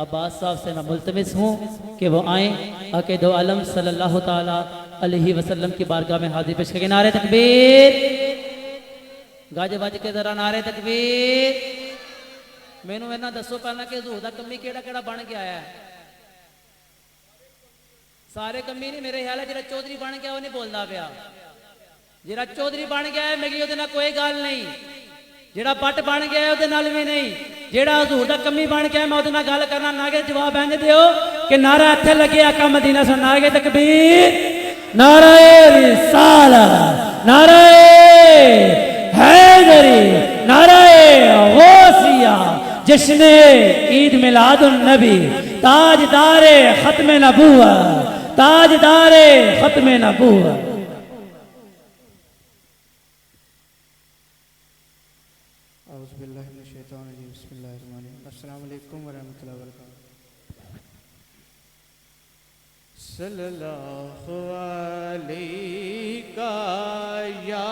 अब्बास साहब से मैं मुल्तमिस हूँ कि वो आएँ, आके दो आलम सल्लल्लाहु ताला अलैहि वसल्लम की बारगाह में हाजिर पेश करके नारे तकबीर, गाज बज के जरा नारे तकबीर। मैनू इन्ना दसो पहला कि हजूर दा कमी केड़ा केड़ा बन के आया है। सारे कमी नहीं, मेरे ख्याल है जिहड़ा चौधरी बन गया वो नहीं बोलता पिया। जिहड़ा चौधरी बन गया है मेरी उहदे नाल कोई गल नहीं, जिहड़ा पट बन गया है उहदे नाल भी नहीं, जिहड़ा हजूर दा कमी बन गया मैं उहदे नाल गल करना। नागे जवाब इंज दिओ कि नारा इत्थे लगे आका मदीना सुन, नारे तकबीर, नारे रिसालत, नारे हैदरी, नारे गौसिया, जश्ने ईद मिलादुन नबी, ताजदारे खत्म नबूवत, ताजदारे खत्म नबूवत। अस्सलाम वालेकुम वरहमतुल्लाहि वबरकातुहू। सल्लल्लाहु अलैका या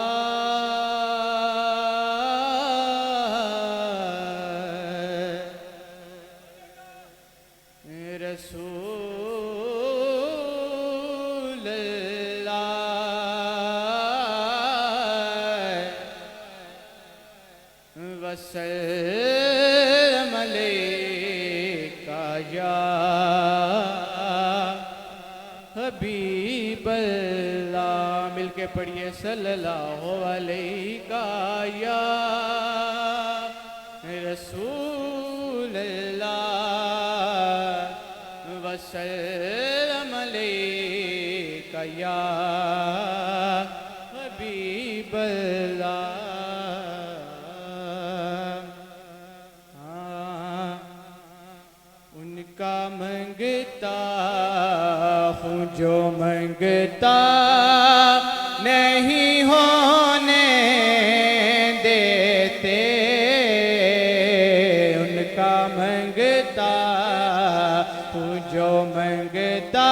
रसूल अल्लाह वसल्लम अलैका या हबीब अल्लाह। मिलके पढ़िए सल्लल्लाहु अलैका या रसूल अल्लाह वसल्लम अलैका या हबीब अल्लाह। उनका मंगता हूँ जो मंगता नहीं होने देते, उनका मंगता हूँ जो मंगता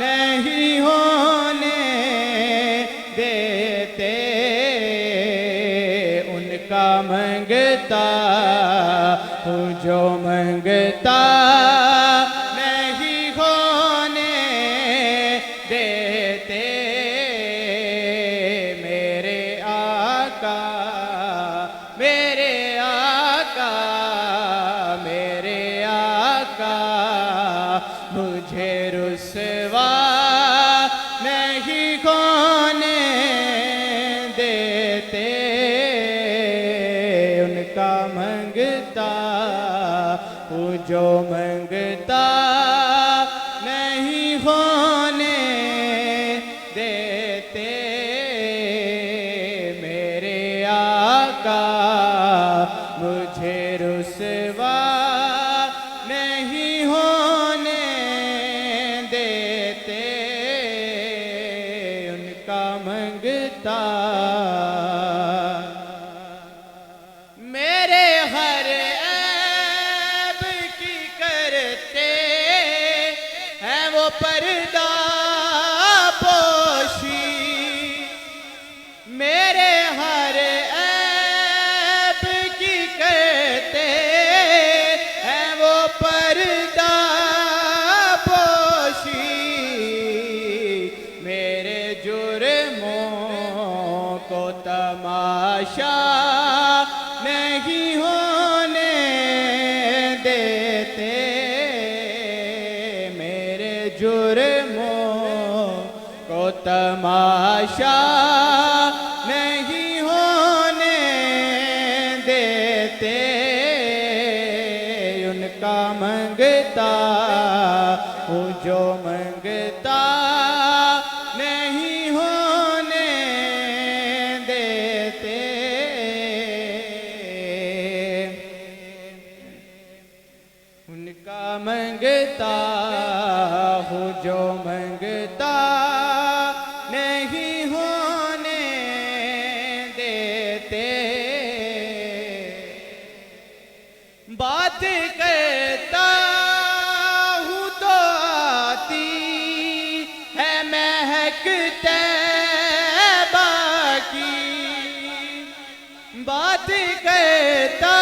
नहीं होने देते, उनका मंगता हूँ जो मंगता नहीं होने देते। मेरे आका, मेरे आका, मेरे आका मुझे रुसवा नहीं होने देते, उनका मंगता हूँ जो मंगता नहीं होने देते। मेरे आका मुझे रुसवा नहीं होने देते, उनका मंगता मेरे हर ऐब की करते हैं वो पर्दा पोशी, मेरे हर ऐब की करते हैं वो पर्दा पोशी, मेरे जुर्मों को तमाशा नहीं होने देते, मेरे जुर्मों को तमाशा नहीं होने देते, उनका मंगता हूँ जो मंगता नहीं होने देते, उनका मंगता हूँ जो मंगता नहीं होने देते, बात करता हूँ तो आती है महक तैबा की, बात करता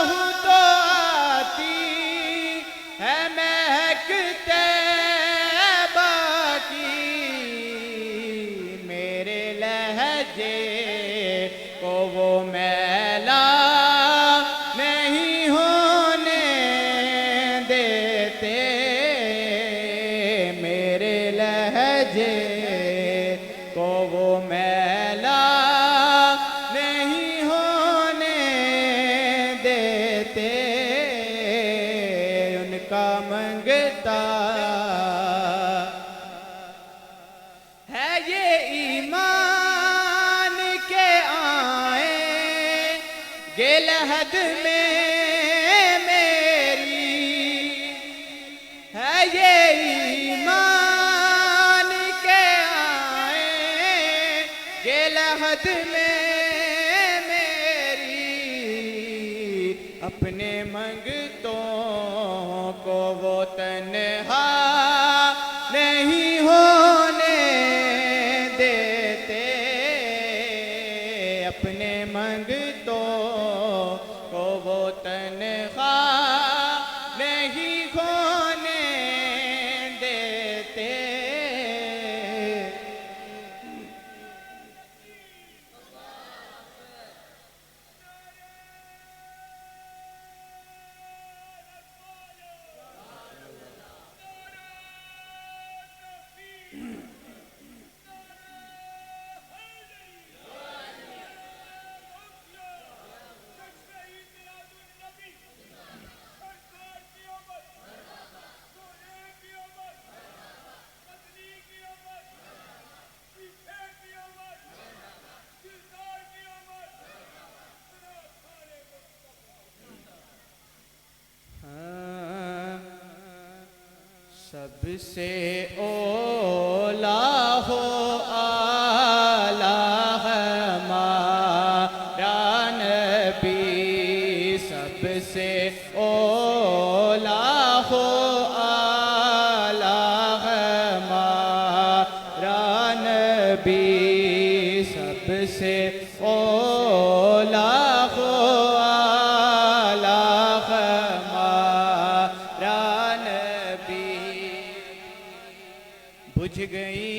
हूँ तो आती है महक तैबा की, मेरे लहजे को वो मैला नहीं होने देते, मेरे लहजे को वो मैला नहीं होने देते, उनका मंगता है ये ईमान के आए गिलहद में मेरी, है ये ईमान के आए गिलहद में मेरी, अपने मंगतों को वो तन्हा नहीं होने देते, अपने मंगतों को वो तन्हा नहीं होने देते, सबसे ओला हो आला हमारा नबी, सबसे ओला हो आला हमारा नबी, सबसे ओला हो आला हमारा नबी, बुझ गई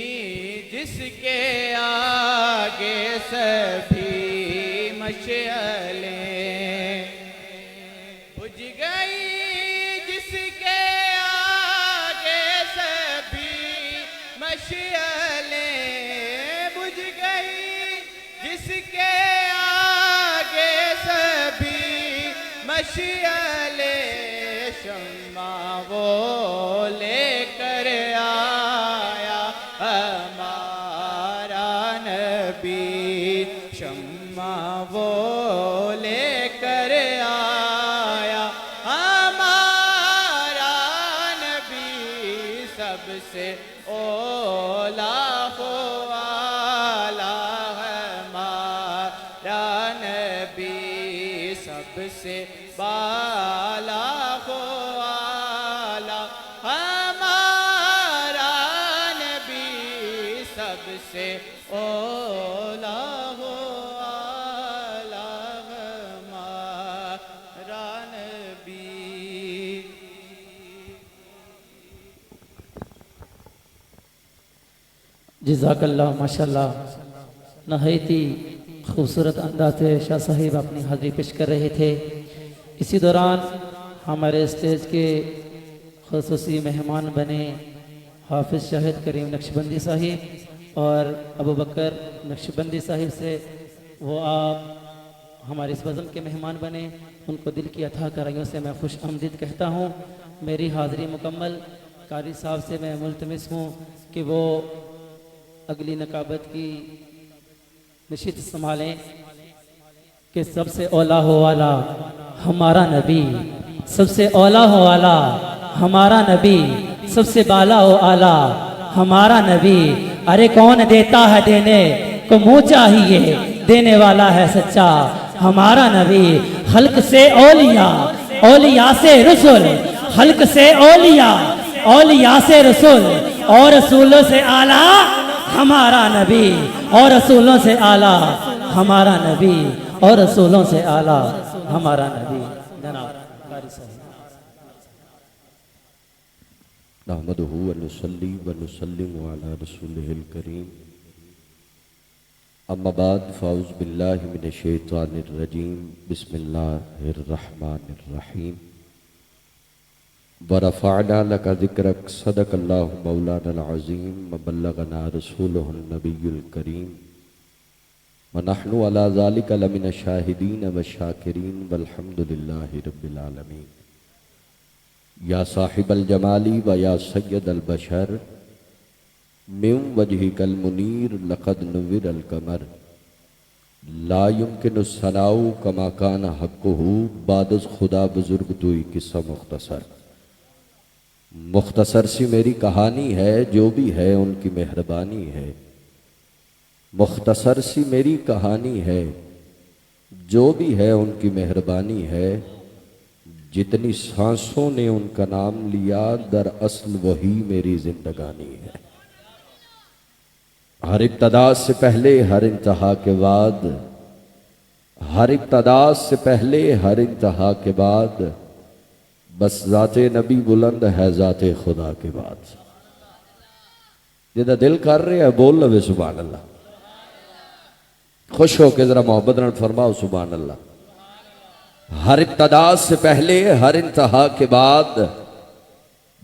जिसके आगे सभी मशअलें, बुझ गई जिसके आगे सभी मशअलें, बुझ गई जिसके आगे सभी मशअलें, शम्मा वो लेकर आया हमारा नबी, शम्मा वो लेकर आया हमारा नबी, सबसे ओला हो आला हमारा नबी, सबसे बाला हो आला हमारा नबी, सबसे ओला हो आला हमारा नबी। जज़ाकल्लाह माशाल्लाह। नहायती खूबसूरत अंदाज से शाह साहिब अपनी हाजिरी पेश कर रहे थे। इसी दौरान हमारे स्टेज के ख़ुसूसी मेहमान बने हाफिज़ शाहिद करीम नक्शबंदी साहिब और अबू बकर नक्शबंदी साहिब से वो आप हमारे इस बज़म के मेहमान बने, उनको दिल की अथा कराइयों से मैं खुश आमदीद कहता हूँ। मेरी हाज़री मुकम्मल। कारी साहब से मैं मुल्तमिस हूँ कि वो अगली नकाबत की नशित संभालें कि सबसे औला हो वाला हमारा नबी, सबसे औला हो वाला हमारा नबी, सबसे बाला हो आला हमारा नबी। अरे कौन देता है देने को मुँह चाहिए, देने वाला है सच्चा हमारा नबी। हल्क से औलिया, औलिया से रसूल, हल्क से औलिया, औलिया से रसूल, और रसूलों से आला हमारा नबी, और रसूलों से आला हमारा नबी, और रसूलों से आला हमारा नबी। जनाब कारी साहब। नहमदुहु व नुसल्ली व नुसल्लिमु अला रसूलिहिल करीम। अम्मा बाद फ़ाउज़ बिल्लाहि मिनश शैतानिर रजीम। बिस्मिल्लाहिर रहमानिर रहीम। व रफ़अना लका ज़िक्रक। सदक़ल्लाहु मौलानल अज़ीम व बल्लगना रसूलुहुन नबियुल करीम। व नहनु अला ज़ालिका लमिनश शाहिदीन व शाकिरीन वल्हम्दुलिल्लाहि रब्बिल आलमीन। या साहिबल जमाली व या सय्यदल बशर मिन वजहिकल मुनीर लक़द नुव्विरल कमर। ला युमकिनु सनाउ कमा कान हक़्क़ुहु बादज़ खुदा बुजुर्ग तुई किस्सा मुख्तसर। मुख्तसर सी मेरी कहानी है, जो भी है उनकी मेहरबानी है। मुख्तसर सी मेरी कहानी है, जो भी है उनकी मेहरबानी है। जितनी सांसों ने उनका नाम लिया, दरअसल वही मेरी जिंदगानी है। हर इब्तदा से पहले हर इंतहा के बाद, हर इब्तदा से पहले हर इंतहा के बाद, बस ज़ाते नबी बुलंद है ज़ाते खुदा के बाद। जिदा दिल कर रहे है बोल लवे सुभान अल्लाह। खुश हो के जरा मोहब्बत नाल फरमाओ सुभान अल्लाह। हर इब्तदा से पहले हर इंतहा के बाद,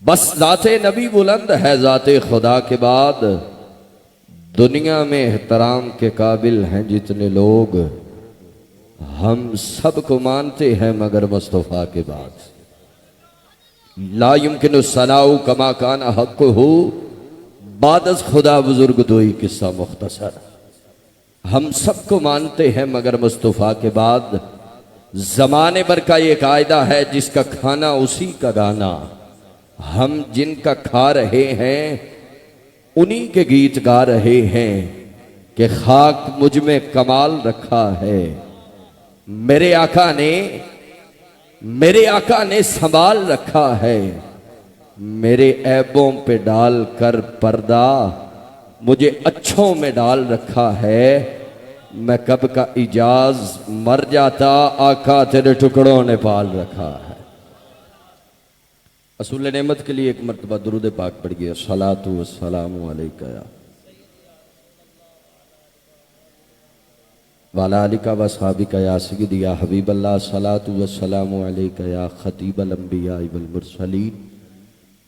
बस ज़ाते नबी बुलंद है ज़ाते खुदा के बाद। दुनिया में एहतराम के काबिल हैं जितने लोग, हम सबको मानते हैं मगर मुस्तफ़ा के बाद। ला युमकिनु सनाउ कमा काना हक़्क़ुहु बादज़ खुदा बुजुर्ग दोई किस्सा मुख्तसर। हम सबको मानते हैं मगर मुस्तफ़ा के बाद। ज़माने भर का ये कायदा है, जिसका खाना उसी का गाना। हम जिनका खा रहे हैं उन्हीं के गीत गा रहे हैं कि खाक मुझ में कमाल रखा है। मेरे आका ने संभाल रखा है। मेरे ऐबों पे डाल कर पर्दा मुझे अच्छों में डाल रखा है। मैं कब का इजाज मर जाता, आका तेरे टुकड़ों ने पाल रखा है। असूल नेमत के लिए एक मरतबा दुरूद पाक पढ़ गया। सलातु वस्सलामु अलैका या वाला आलिका व सहाबिका या सय्यदी या हबीबल्लाह। सलातु वस्सलामु अलैका या खतीबल अंबिया वल मुरसलीन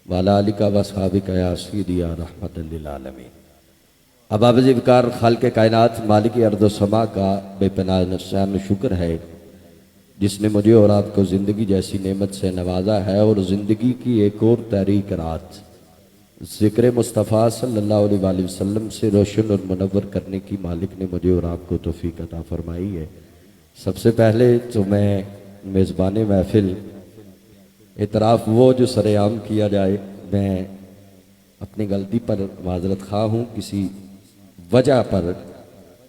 वाला आलिका व सहाबिका या सय्यदी या रहमतल लिल आलमीन। अब अबज़िकार खालिक कायनात मालिक अर्ज़ समा का बेपनाह नफ़्सान शुक्र है, जिसने मुझे और आपको ज़िंदगी जैसी नेमत से नवाजा है। और ज़िंदगी की एक और तारीक रात ज़िक्र मुस्तफ़ा सल्लल्लाहु अलैहि वसल्लम से रोशन और मुनव्वर करने की मालिक ने मुझे और आपको तौफ़ीक़ अता फरमाई है। सबसे पहले तो मैं मेज़बान महफ़िल इतराफ़ वो जो सरेआम किया जाए, मैं अपनी गलती पर माज़रत ख़्वाह हूँ। किसी वजह पर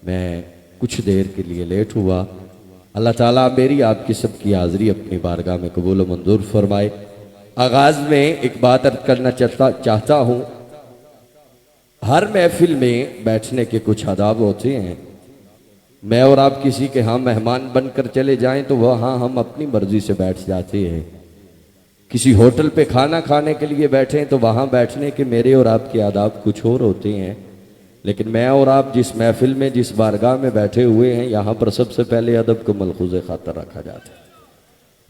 मैं कुछ देर के लिए लेट हुआ। अल्लाह ताला मेरी आपकी सबकी हाज़िरी अपनी बारगाह में कबूल व मंजूर फरमाए। आगाज़ में एक बात अर्ज़ करना चाहता हूँ। हर महफिल में बैठने के कुछ आदाब होते हैं। मैं और आप किसी के यहाँ मेहमान बनकर चले जाएं तो वहाँ हम अपनी मर्जी से बैठ जाते हैं। किसी होटल पे खाना खाने के लिए बैठें तो वहाँ बैठने के मेरे और आपके आदाब कुछ और होते हैं। लेकिन मैं और आप जिस महफिल में जिस बारगाह में बैठे हुए हैं, यहाँ पर सबसे पहले अदब को मलखूज़ खातर रखा जाता है।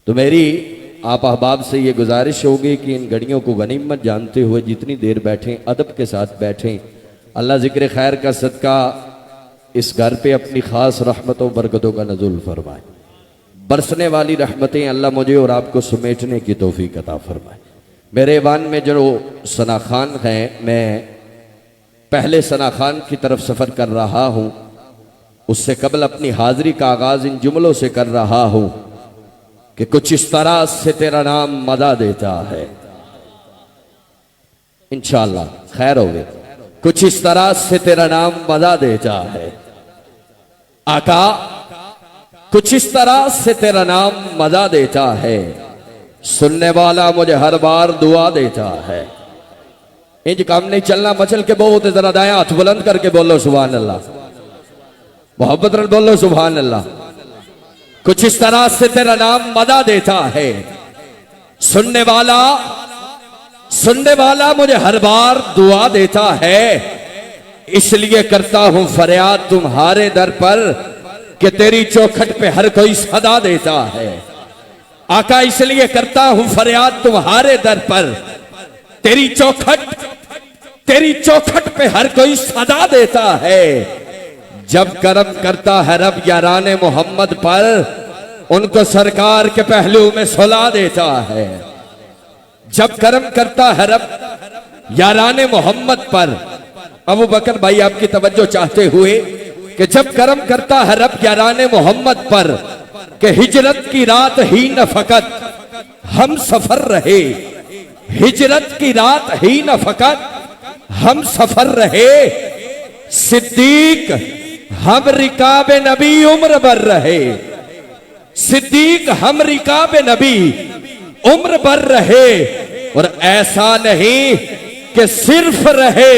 तो मेरी आप अहबाब से ये गुजारिश होगी कि इन घड़ियों को गनीमत जानते हुए जितनी देर बैठें अदब के साथ बैठें। अल्लाह ज़िक्र खैर का सदका इस घर पे अपनी ख़ास रहमतों बरकतों का नज़ुल फरमाए। बरसने वाली रहमतें अल्लाह मुझे और आपको समेटने की तौफीक अता फरमाए। मेरे ईवान में जो सना खान हैं, मैं पहले सना खान की तरफ सफ़र कर रहा हूँ। उससे कबल अपनी हाज़िरी का आगाज़ इन जुमलों से कर रहा हूँ कि कुछ इस तरह से तेरा नाम मदा देता है। इंशाअल्लाह खैर होगे। कुछ इस तरह से तेरा नाम मदा देता है आका, कुछ इस तरह से तेरा नाम मजा देता है। सुनने वाला मुझे हर बार दुआ देता है। इंज काम नहीं चलना, मचल के बहुत जरा दाया हाथ बुलंद करके बोलो सुभान अल्लाह, मोहब्बत रख बोलो सुभान अल्लाह। कुछ इस तरह से तेरा नाम मजा देता है। सुनने वाला मुझे हर बार दुआ देता है। इसलिए करता हूं फरियाद तुम्हारे दर पर कि तेरी चौखट पे हर कोई सदा देता है। आका इसलिए करता हूं फरियाद तुम्हारे दर पर, तेरी चौखट पे हर कोई सदा देता है। जब करम करता है रब याराने मोहम्मद पर, उनको सरकार के पहलू में सुला देता है। जब करम करता है रब याराने मोहम्मद पर, अबू बकर भाई आपकी तवज्जो चाहते हुए कि जब करम करता है रब याराने मोहम्मद पर कि हिजरत की रात ही न फकत हम सफर रहे, हिजरत की रात ही न फकत हम सफर रहे। सिद्दीक हम रिकाब नबी उम्र भर रहे, सिद्दीक हम रिकाब नबी उम्र भर रहे। और ऐसा नहीं कि सिर्फ रहे,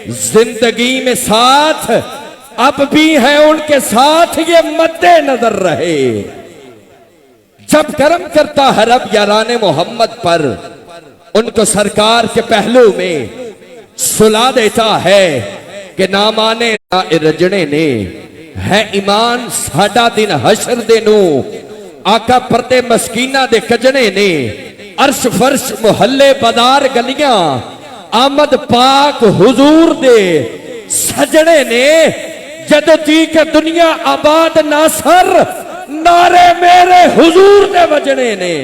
जिंदगी में साथ अब भी है उनके साथ ये मद्दे नजर रहे। जब करम करता है रब याराने मोहम्मद पर, उनको सरकार के पहलू में सुला देता है कि ना माने ना रजने ने है ईमान साडा दिन हशर दे नू। आका परदे मस्कीना दे कजने ने अर्श फर्श मुहल्ले बाजार गलियां आमद पाक हुजूर दे सजने ने। जद जी के दुनिया आबाद नासर, नारे मेरे हुजूर दे वजने ने।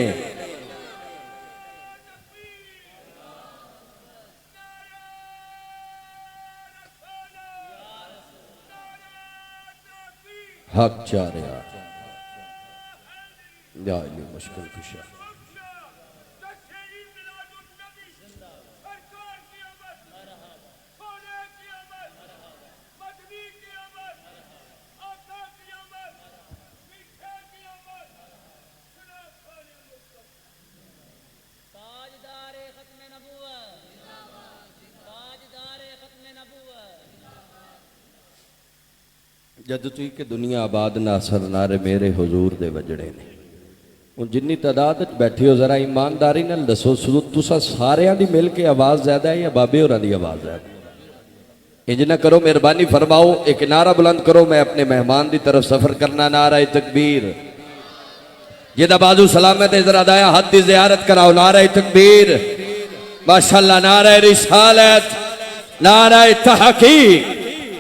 हक चार यार मुश्किल कुशा जद तुई के दुनिया आबाद नासर, नारे मेरे हुजूर दे वजड़े ने। हूँ जिन्नी तादाद बैठे हो जरा ईमानदारी नाल दसो, तुसा सारियां दी मिल के आवाज़ ज्यादा है या बाबे होरां दी आवाज़ ज्यादा? इंज ना करो, मेहरबानी फरमाओ, एक नारा बुलंद करो। मैं अपने मेहमान की तरफ सफर करना, नारा तकबीर। जिदा बाजू सलामत है जरा दाया हाथ की ज़ियारत कराओ, नारा तकबीर। माशाअल्लाह, नारा रिसालत, नारा तहकीक,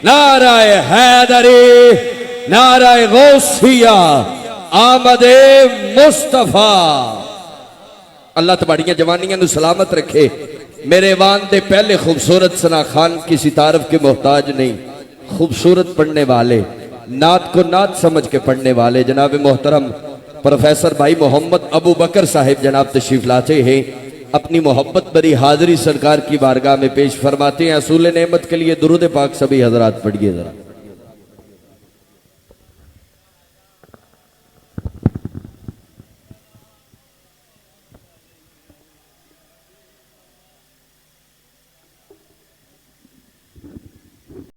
नाराए हैदरी, नाराए गौसिया, आमदे मुस्तफा। अल्लाह तबाड़ियां जवानियां नु सलामत रखे। मेरे वान दे पहले खूबसूरत सना खान किसी तारफ के मोहताज नहीं, खूबसूरत पढ़ने वाले, नात को नात समझ के पढ़ने वाले जनाब मोहतरम प्रोफेसर भाई मोहम्मद अबू बकर साहिब जनाब तशरीफ लाते हैं। अपनी मोहब्बत भरी हाजिरी सरकार की बारगाह में पेश फरमाते हैं। असूल नेमत के लिए दुरूद पाक सभी हजरात पढ़िए जरा।